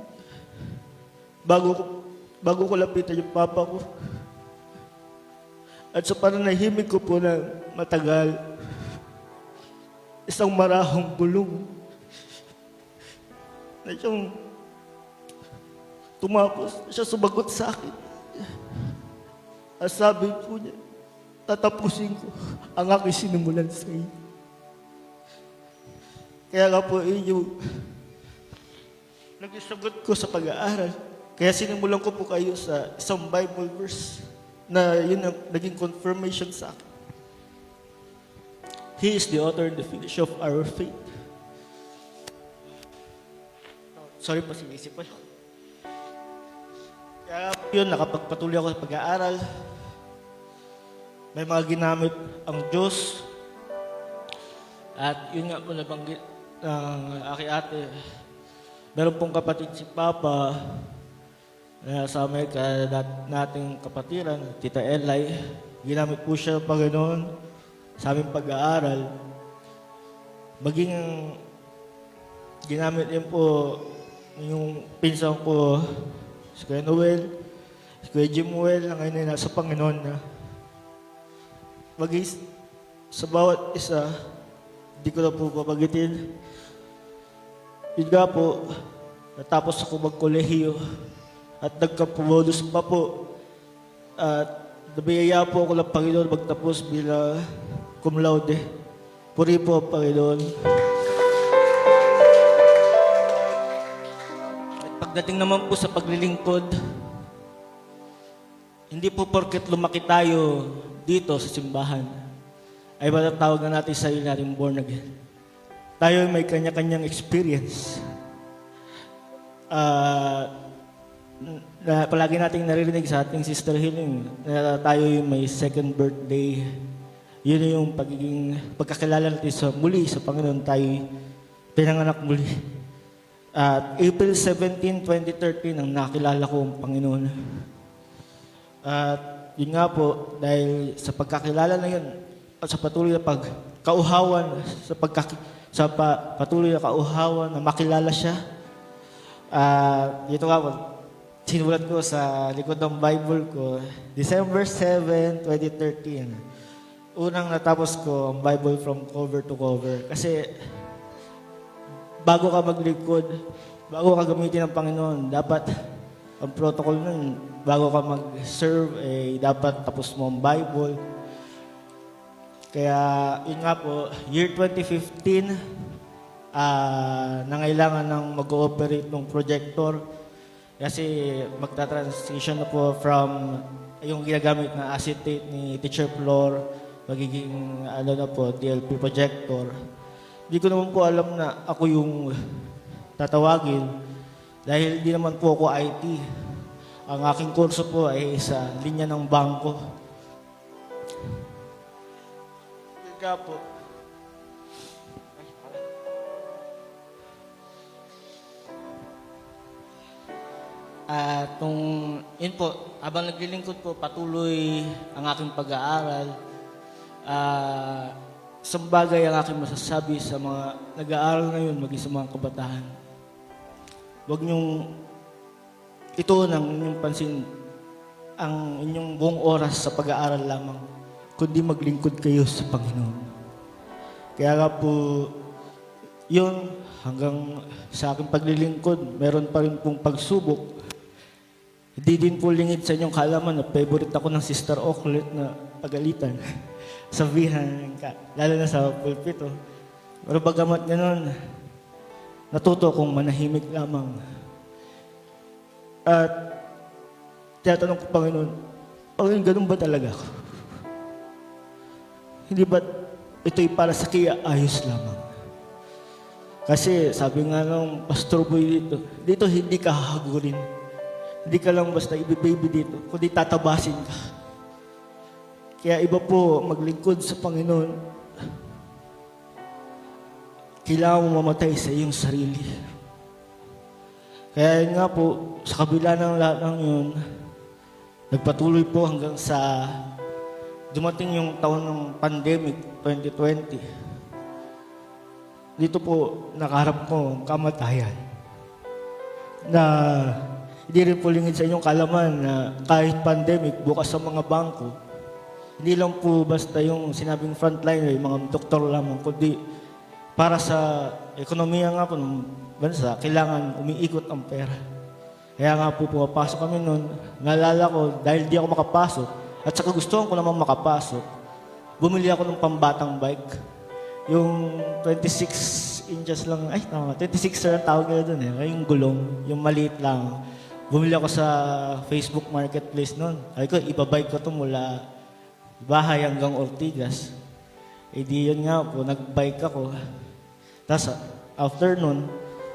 Bago ko lapitan yung papa ko. At sa pananahimik ko po na matagal, isang marahong bulong na siyang tumapos, siya sumagot sa akin. At sabi po niya, tatapusin ko ang aking sinimulan sa iyo. Kaya nga po yung nag-isagot ko sa pag-aaral. Kaya sinimulan ko po kayo sa isang Bible verse na yun ang naging confirmation sa akin. He is the author and the finisher of our faith. Sorry po, sinisip ko. Kaya yun, nakapagpatuloy ako sa pag-aaral. May mga ginamit ang Diyos. At yun nga po nabanggit ng aking ate. Meron pong kapatid si Papa na sa Amerika nating kapatiran, Tita Elay. Ginamit po siya ng Panginoon sa aming pag-aaral. Maging ginamit din po yung pinsan ko, si Kuya Noel, si Kuya Jimuel, na ngayon ay nasa Panginoon na. Maging sa bawat isa, hindi ko na po papagitin. Yun nga po, natapos ako magkolehiyo at nagka-promodos pa po. At nabiyaya po ako ng Panginoon magtapos bilang cum laude. Puri po, Panginoon. At pagdating naman po sa paglilingkod, hindi po porket lumaki tayo dito sa simbahan, ay matatawag na natin sa sarili natin born again. Tayo ay may kanya-kanyang experience. Na palagi nating naririnig sa ating Sister Healing na tayo yung may second birthday. Yun yung pagkakilala natin sa muli sa Panginoon, tayo pinanganak muli. At April 17, 2013 ang nakilala ko ang Panginoon. At yun nga po, dahil sa pagkakilala na yun, at sa patuloy na pagkauhawan, patuloy na kauhawan na makilala siya, dito nga po, sinulat ko sa likod ng Bible ko, December 7, 2013. Unang natapos ko ang Bible from cover to cover. Kasi bago ka maglingkod, bago ka gamitin ng Panginoon, dapat ang protocol nun, bago ka mag-serve, dapat tapos mo ang Bible. Kaya yun nga po, year 2015, nangailangan ng mag-ooperate ng projector. Kasi magta-transition na po from yung ginagamit na acetate ni Teacher Flor, magiging na po, DLP projector. Hindi ko naman po alam na ako yung tatawagin dahil di naman po ako IT. Ang aking kurso po ay sa linya ng bangko. Kaya po, yun po, habang naglilingkod po, patuloy ang aking pag-aaral. Isang bagay ang aking masasabi sa mga nag-aaral ngayon, maging sa mga kabataan. Huwag niyong ituon ang inyong pansin, ang inyong buong oras sa pag-aaral lamang, kundi maglingkod kayo sa Panginoon. Kaya nga po, yun, hanggang sa aking paglilingkod, meron pa rin pong pagsubok. Hindi din po lingid sa inyong kaalaman na favorite ako ng Sister Oaklet na pagalitan. Sabihan, lalo na sa pulpito. Pero bagamat gano'n, natuto kong manahimik lamang. At tinatanong ko, Panginoon, ganun ba talaga ako? Hindi ba ito'y para sa ayos lamang? Kasi sabi nga nung Pastor Boy dito hindi ka hahagurin. Hindi ka lang basta ibibaby dito, kundi tatabasin ka. Kaya iba po maglingkod sa Panginoon. Kailangan mo mamatay sa iyong sarili. Kaya yun nga po, sa kabila ng lahat ng yun, nagpatuloy po hanggang sa dumating yung taon ng pandemic, 2020. Dito po, nakaharap ko ang kamatayan. Na hindi rin po lingid sa inyong kalaman na kahit pandemic, bukas sa mga bangko, hindi lang po basta yung sinabing frontliner, yung mga doktor lamang, kundi para sa ekonomiya nga po ng bansa, kailangan umiikot ang pera. Kaya nga po pumapasok kami noon. Naalala ko, dahil di ako makapasok, at saka gustuhan ko naman makapasok, bumili ako ng pambatang bike. Yung 26 inches lang, 26 ang tawag nila doon yung gulong, yung maliit lang. Bumili ako sa Facebook Marketplace noon. Ay ko, ibabike ko to mula bahay hanggang Ortigas. Di yun nga po, nagbike ako. Tapos, after nun,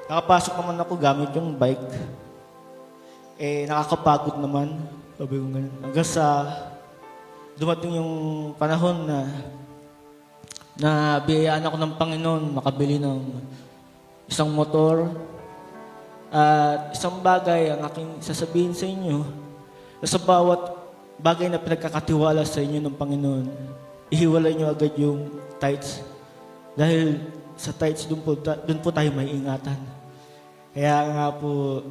nakapasok naman ako gamit yung bike. Nakakapagod naman. Sabi ko ganun. Hanggang sa dumating yung panahon na biyayaan ako ng Panginoon makabili ng isang motor. At isang bagay ang aking sasabihin sa inyo, na sa bawat bagay na pinagkakatiwala sa inyo ng Panginoon, ihiwalay nyo agad yung tithes. Dahil sa tithes, doon po tayo may ingatan. Kaya nga po,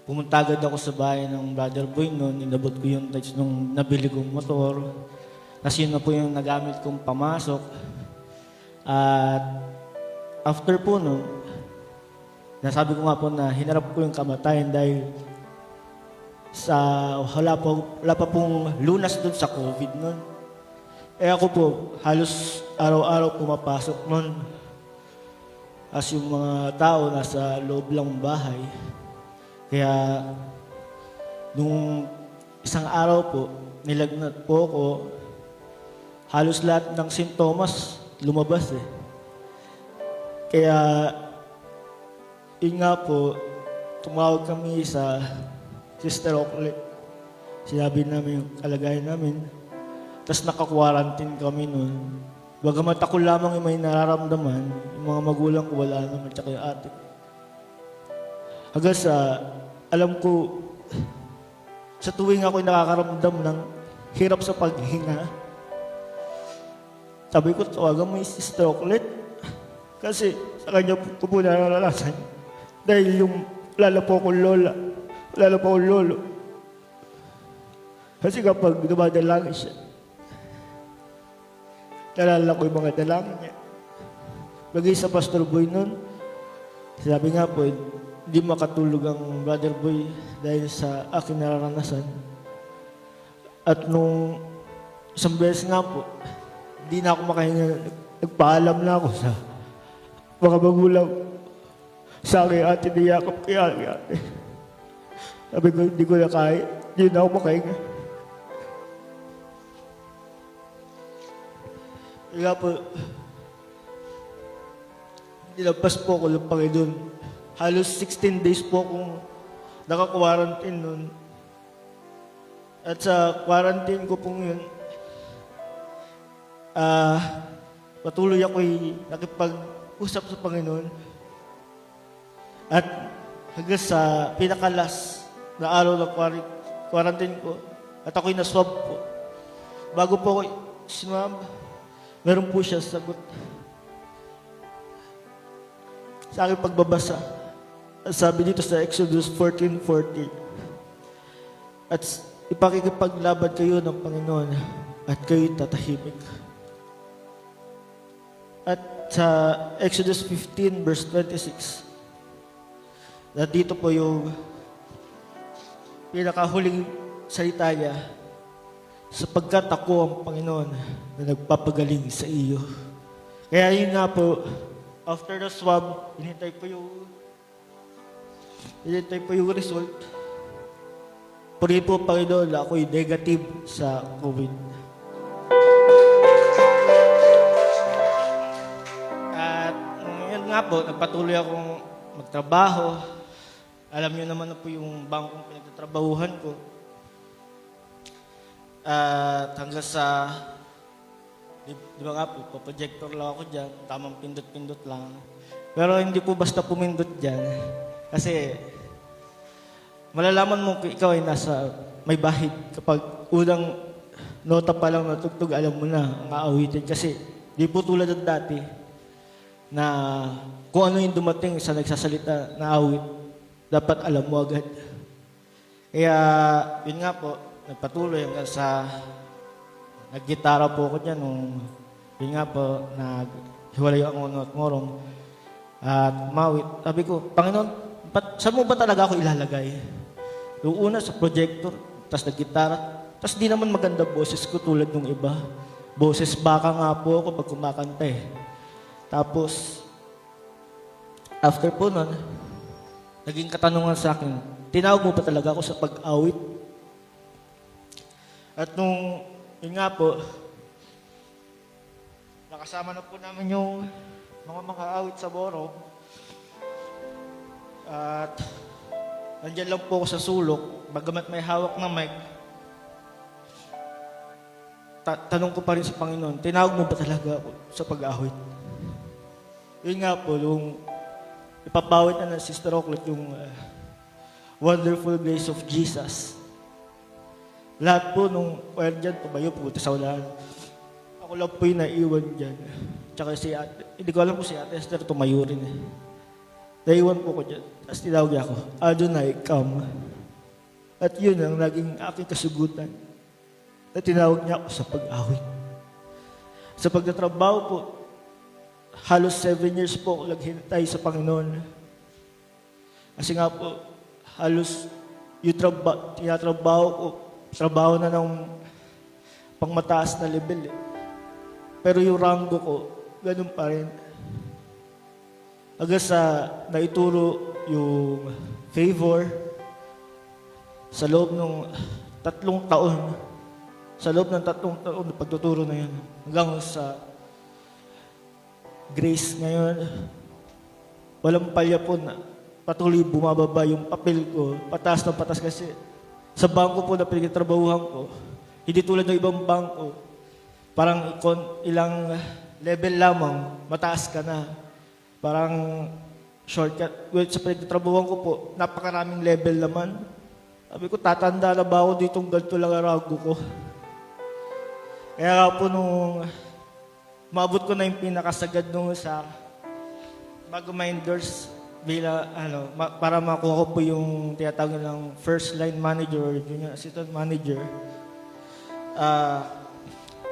pumunta agad ako sa bahay ng Brother Boy noon, inabot ko yung tithes nung nabili kong motor. Tapos yun na po yung nagamit kong pamasok. At after po noon, nasabi ko nga po na hinarap ko yung kamatayan dahil wala pa pong lunas doon sa COVID noon. Ako po, halos araw-araw pumapasok noon. As yung mga tao nasa loob lang ng bahay. Kaya, nung isang araw po, nilagnat po ako. Halos lahat ng sintomas lumabas eh. Kaya, yun nga po, tumawag kami sa Sister Oaklet. Sinabi namin yung kalagayan namin. Tapos naka-quarantine kami nun. Bagamat ako lamang yung may nararamdaman, yung mga magulang ko wala naman, tsaka yung ate ko. Hanggang sa, alam ko, sa tuwing ako'y nakakaramdam ng hirap sa paghinga, sabi ko, tawagan mo yung Sister Oaklet. Kasi sa kanya ko po nararanasan. Dahil yung lala po akong lola, lala po akong lolo. Kasi kapag dumadalangin siya, nalala ko yung mga dalangin niya. Bagay sa Pastor Boy nun, sabi nga po, hindi makatulog ang Brother Boy dahil sa aking nararanasan. At nung isang beses nga po, hindi na ako makahinga, nagpaalam na ako sa mga magulang sa aking ate ni Jacob kaya ate. Sabi ko, hindi ko na kaya, hindi na ako makahinga. Kaya po, nilabas po ako ng Panginoon. Halos 16 days po akong naka-quarantine nun. At sa quarantine ko pong yun, patuloy ako'y nakipag-usap sa Panginoon. At hanggang sa pinakalas na araw ng quarantine ko, at ako'y na-swab po. Bago po ako sumab, meron po siya sagot sa aking pagbabasa. Sabi dito sa Exodus 14:40, at ipakikipaglaban kayo ng Panginoon at kayo'y tatahimik. At sa Exodus 15 verse 26, na dito po yung pinakahuling salita niya, sapagkat ako ang Panginoon na nagpapagaling sa iyo. Kaya yun nga po, after the swab, hinintay po yung result. Purihin po, Panginoon, na ako'y negative sa COVID. At yun nga po, nagpatuloy akong magtrabaho. Alam niyo naman na po yung bangkong pinagtatrabahuhan ko. At hanggang sa, di ba nga po, paprojector lang ako dyan, tamang pindot-pindot lang. Pero hindi po basta pumindot dyan. Kasi, malalaman mo kung ikaw ay nasa may bahid. Kapag unang nota pa lang natugtog, alam mo na ang aawitin. Kasi, di po tulad ng dati, na kung ano yung dumating sa nagsasalita na awit, dapat alam mo agad. Kaya, yun nga po, nagpatuloy hanggang sa naggitara po ako dyan nung yun nga po, naghiwalay ako ng morong at mawit. Sabi ko, Panginoon, saan mo ba talaga ako ilalagay? Yung una sa projector, tapos naggitara, tapos di naman maganda boses ko tulad ng iba. Boses baka nga po ako pag kumakanta eh. Tapos, after po nun, naging katanungan sa akin, tinawag mo pa talaga ako sa pag-awit? At nung, yun nga po, nakasama na po namin yung mga awit sa Boro. At nandyan lang po ako sa sulok, bagamat may hawak na mic. Tanong ko pa rin sa Panginoon, tinawag mo ba talaga ako sa pag-awit? Yun nga po, yung ipapawit na ng Sister Oaklet yung Wonderful Grace of Jesus. Lahat po nung choir dyan, tumayo po sa ulan. Ako lang po yung naiwan dyan. Tsaka si ate, hindi ko alam po si ate Esther tumayo rin eh. Naiwan po ko dyan. Tapos tinawag niya ako, Adonai, come. At yun ang naging aking kasugutan. Na tinawag niya ako sa pag-awit. Sa pagtatrabaho po, halos 7 years po ako naghintay sa Panginoon. Kasi nga po, halos yung tinatrabaho ko, trabaho na ng pangmataas na level eh. Pero yung ranggo ko, ganun pa rin. Hanggang sa naituro yung favor sa loob ng 3 taon. Sa loob ng 3 taon na pagtuturo na yun. Hanggang sa Grace ngayon, walang palya po na patuloy bumababa yung papel ko. Pataas na patas kasi sa bangko po na pinagtatrabahuhan ko, hindi tulad ng ibang bangko, parang ilang level lamang, mataas ka na. Parang shortcut. Well, sa pinagtatrabahuhan ko po, napakaraming level naman. Sabi ko, tatanda na ba ako ditong ganito lang arago ko? Kaya nga po nung maabot ko na yung pinakasagad nung sa bago ma-endorse para makuha ko po yung tinatawag ng first line manager or junior assistant manager.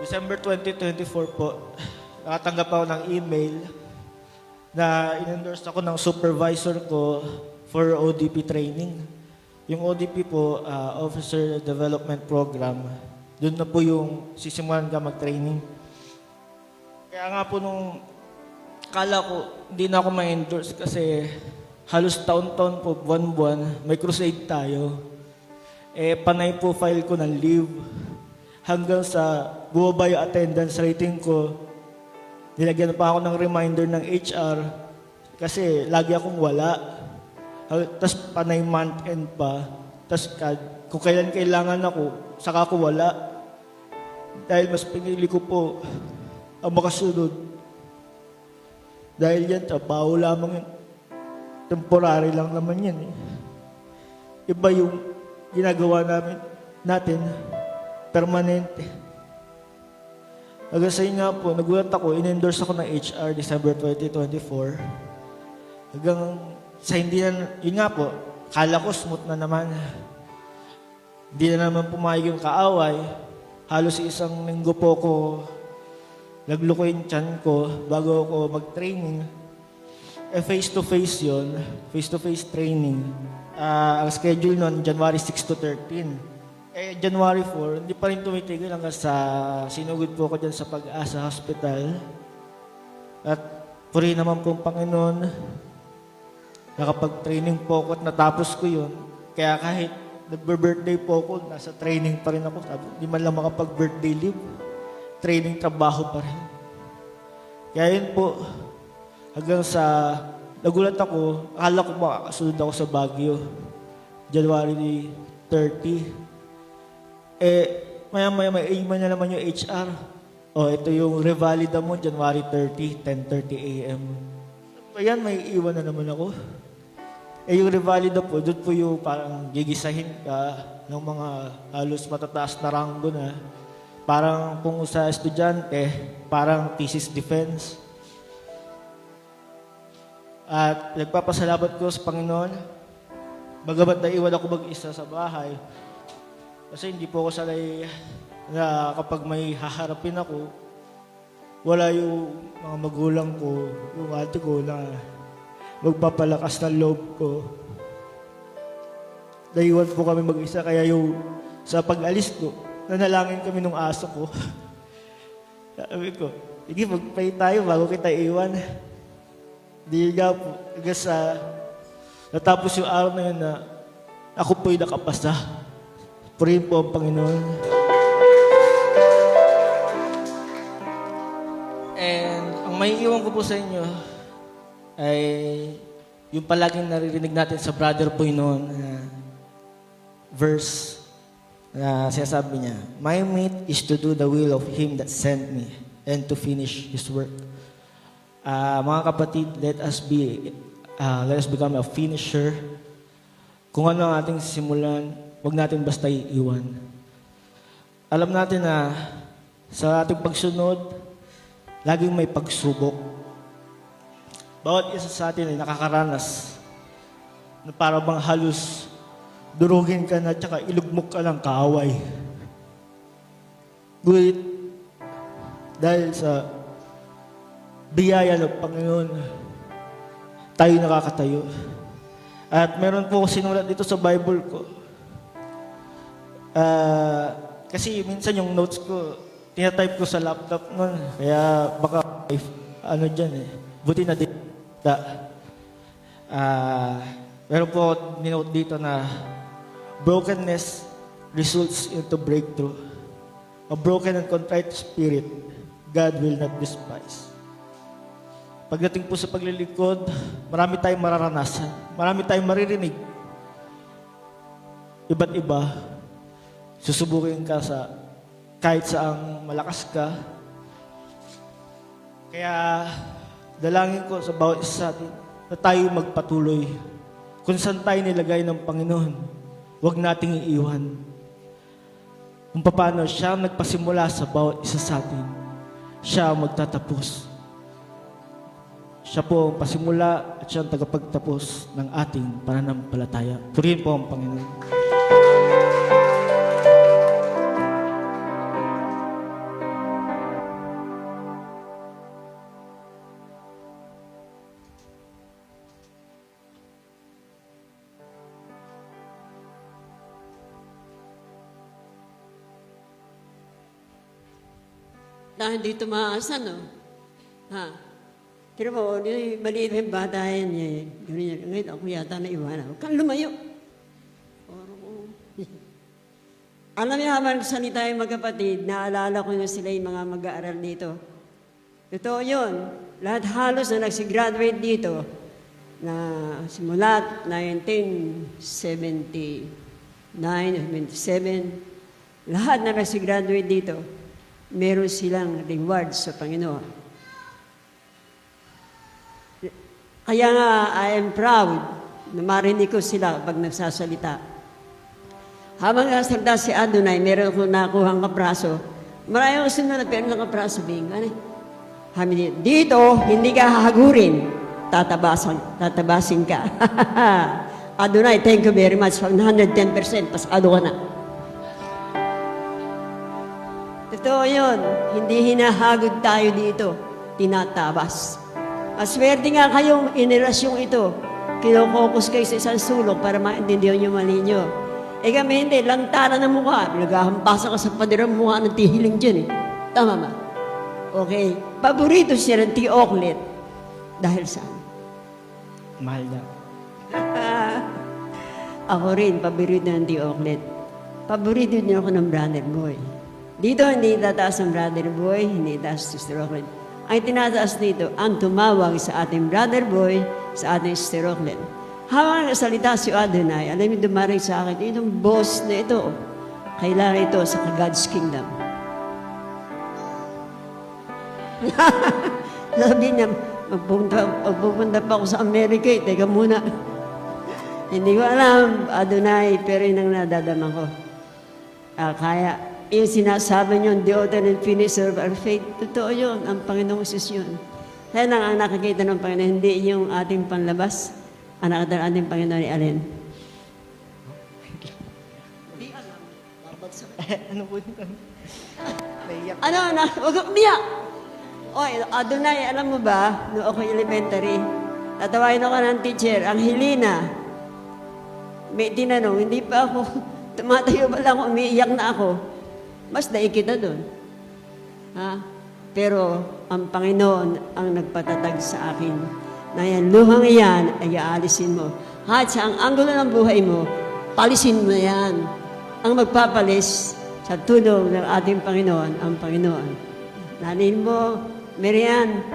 December 2024 po, nakatanggap ako ng email na in-endorse ako ng supervisor ko for ODP training. Yung ODP po, Officer Development Program, doon na po yung sisimulan ka mag-training. Kaya nga po nung kala ko, hindi na ako ma-endorse kasi halos taon-taon po, buwan-buwan, may crusade tayo. Panay po file ko ng leave hanggang sa bumaba yung attendance rating ko. Nilagyan pa ako ng reminder ng HR kasi lagi akong wala. Tapos panay month end pa. Tapos kung kailan kailangan ako, saka ako wala. Dahil mas pinili ko po ang makasunod. Dahil yan, trabaho lamang yun. Temporary lang naman yan eh. Iba yung ginagawa natin, permanente. Hanggang sa yun nga po, nagulat ako, in-endorse ako ng HR December 2024. Hanggang sa hindi na, yun nga po, kala ko smooth na naman. Hindi na naman pumayag yung kaaway. Halos isang linggo po ko nagluko yung tiyan ko bago ako mag-training. Face-to-face yun. Face-to-face training. Ang schedule nun, January 6 to 13. January 4, hindi pa rin tumitigil hanggang sa sinugod po ako dyan sa Pag-asa Hospital. At puri naman po ang Panginoon, nakapag-training po ako at natapos ko yun. Kaya kahit nag-birthday po ako, nasa training pa rin ako. Sabi, hindi man lang makapag-birthday leave. Training, trabaho pa rin. Kaya yun po, hanggang sa nagulat ako, akala ko makakasunod ako sa Baguio. January 30. Maya-maya may email na naman yung HR. Ito yung revalida mo, January 30, 10:30 a.m. Ayan, may iwan na naman ako. Yung revalida po, doon po yung parang gigisahin ka ng mga halos matataas na ranggo na. Parang kung sa estudyante, parang thesis defense. At nagpapasalamat ko sa Panginoon, bagamat na iwan ako mag-isa sa bahay, kasi hindi po ako sanay na kapag may haharapin ako, wala yung mga magulang ko, yung ate ko na magpapalakas ng loob ko. Naiwan po kami mag-isa, kaya yung sa pag-alis ko, nanalangin kami nung aso ko. Sabi ko, sige, mag-pray tayo bago kita iwan. Di nga po, hanggang sa natapos yung araw na yun na ako po'y nakapasa. Purihin po ang Panginoon. And ang maiiwan ko po sa inyo ay yung palaging naririnig natin sa Brother Boy noon na verse na sinasabi niya, "My meat is to do the will of Him that sent me and to finish His work." Mga kapatid, let us become a finisher. Kung ano ang ating simulan, huwag natin basta iiwan. Alam natin na sa ating pagsunod, laging may pagsubok. Bawat isa sa atin ay nakakaranas na para bang halos durugin ka na tsaka ilugmok ka ng kaaway. Ngunit dahil sa biyaya ng Panginoon, tayo nakakatayo. At meron po sinulat dito sa Bible ko. Kasi minsan yung notes ko, tinatype ko sa laptop nun. Kaya baka dyan eh. Buti na dito. Meron po ninote dito na brokenness results into breakthrough. A broken and contrite spirit, God will not despise. Pagdating po sa paglilingkod, marami tayong mararanasan. Marami tayong maririnig. Iba't iba. Susubukin ka sa kahit saang malakas ka. Kaya dalangin ko sa bawat isa sa atin na tayo magpatuloy. Kung saan tayo nilagay ng Panginoon, huwag nating iiwan. Kung paano siya nagpasimula sa bawat isa sa atin, siya ang magtatapos. Siya po ang pasimula at siya ang tagapagtapos ng ating pananampalataya. Purihin po ang Panginoon. Dahil hindi tumaasa, no? Ha? Pero mo, maliit yung bata yan eh. Ngayon ako yata na iwanan. Huwag kang lumayo. Alam niyo, habang salita yung magkapatid, naalala ko na sila yung mga mag-aaral dito. Totoo yun. Lahat halos na nagsigraduate dito na simulat 1979, 1977, lahat na nagsigraduate dito, meron silang reward sa Panginoon. Kaya nga, I am proud na marinig ko sila pag nagsasalita. Habang nagsasalita si Adonai, meron ko nakuhang kapraso. Marami ko sinunod, pero ng kapraso, bing. Dito, hindi ka hahagurin. Tatabasin ka. Adonai, thank you very much. 110%, pasado ka na. Totoo yun. Hindi hinahagod tayo dito. Tinatabas. Maswerte nga kayong inerasyong ito. Kinokokus kayo sa isang sulok para maintindihan nyo mali nyo. Eh kami hindi, lantaran ng mukha. Naghahampasa ka sa paderang mukha ng tihiling dyan eh. Tama ba? Okay. Paborito siya ng T-Oaklet. Dahil saan? Mahal na. Ako rin, paborito ng T-Oaklet. Paborito niyo ako ng Brother Boy. Dito, hindi tataas ang Brother Boy, hindi tataas Sister Oaklet. Ang tinataas dito, ang tumawag sa ating Brother Boy, sa ating Sister Oaklet. Habang nagsalita si Adonai, alam niyo dumaring sa akin, itong boss na ito, kailangan ito sa God's Kingdom. Sabi niya, magpupunta pa ako sa Amerika, teka muna. Hindi ko alam, Adonai, pero yun ang nadadama ko. Kaya, yung sinasabi niyo, the author and finisher of our faith, totoo yun, ang Panginoong Isus yun. Kaya nang ang nakikita ng Panginoon, hindi yung ating panlabas, ang nakita ng ating Panginoon ni Allen. Hindi alam. Ano po yun? Naiyak. Huwag kang umiyak! Oy, Adonai, alam mo ba, noong ako elementary, tatawagin ako ng teacher, ang Helena, may tinanong, hindi pa ako, tumatayo ba lang ako, umiiyak na ako. Mas daig kita doon. Ha? Pero ang Panginoon ang nagpatatag sa akin na yan, luhang yan ay aalisin mo. At sa ang anggulo ng buhay mo, palisin mo yan. Ang magpapalis sa tulong ng ating Panginoon, ang Panginoon. Nanin mo, Marian,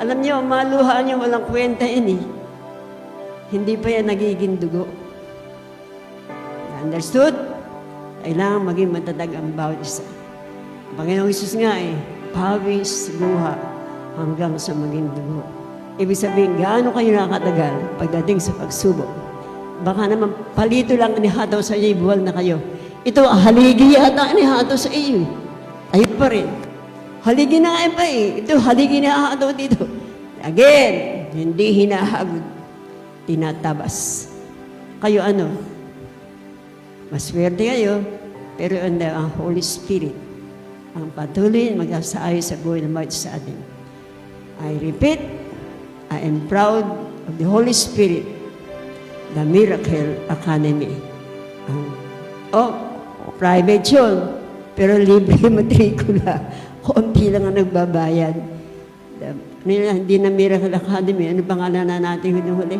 alam niyo, ang mga luha niyo walang kwenta yan eh. Hindi pa yan nagiging dugo. Understood? Kailangan maging matatag ang bawat isa. Ang Panginoong Isus nga pawis, luha, hanggang sa maging dugo. Ibig sabihin, gaano kayo nakatagal pagdating sa pagsubok? Baka naman palito lang inihataw sa iyo, buwal na kayo. Ito, haligi yata inihataw sa iyo. Ayun pa rin. Haligi na pa eh. Ito, haligi na ihataw dito. Again, hindi hinahagod, tinatabas. Kayo ano? Maswerte kayo, pero ang Holy Spirit ang patuloy mag-asayo sa buhay ng bawat sa atin. I repeat, I am proud of the Holy Spirit, the Miracle Academy. Private yun, pero libre matrikula. Konti lang ang nagbabayad. Hindi na Miracle Academy. Ano pangalan na natin huli?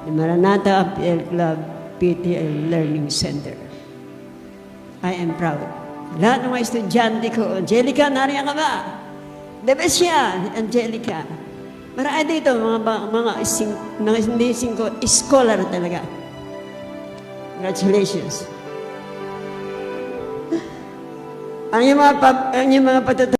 The Maranatha PL Club PTL Learning Center. I am proud. Lahat ng mga estudyante ko, Angelica, nariyan ka ba? The best yan, Angelica. Marami dito, mga hindi scholar talaga. Congratulations. Ang yung mga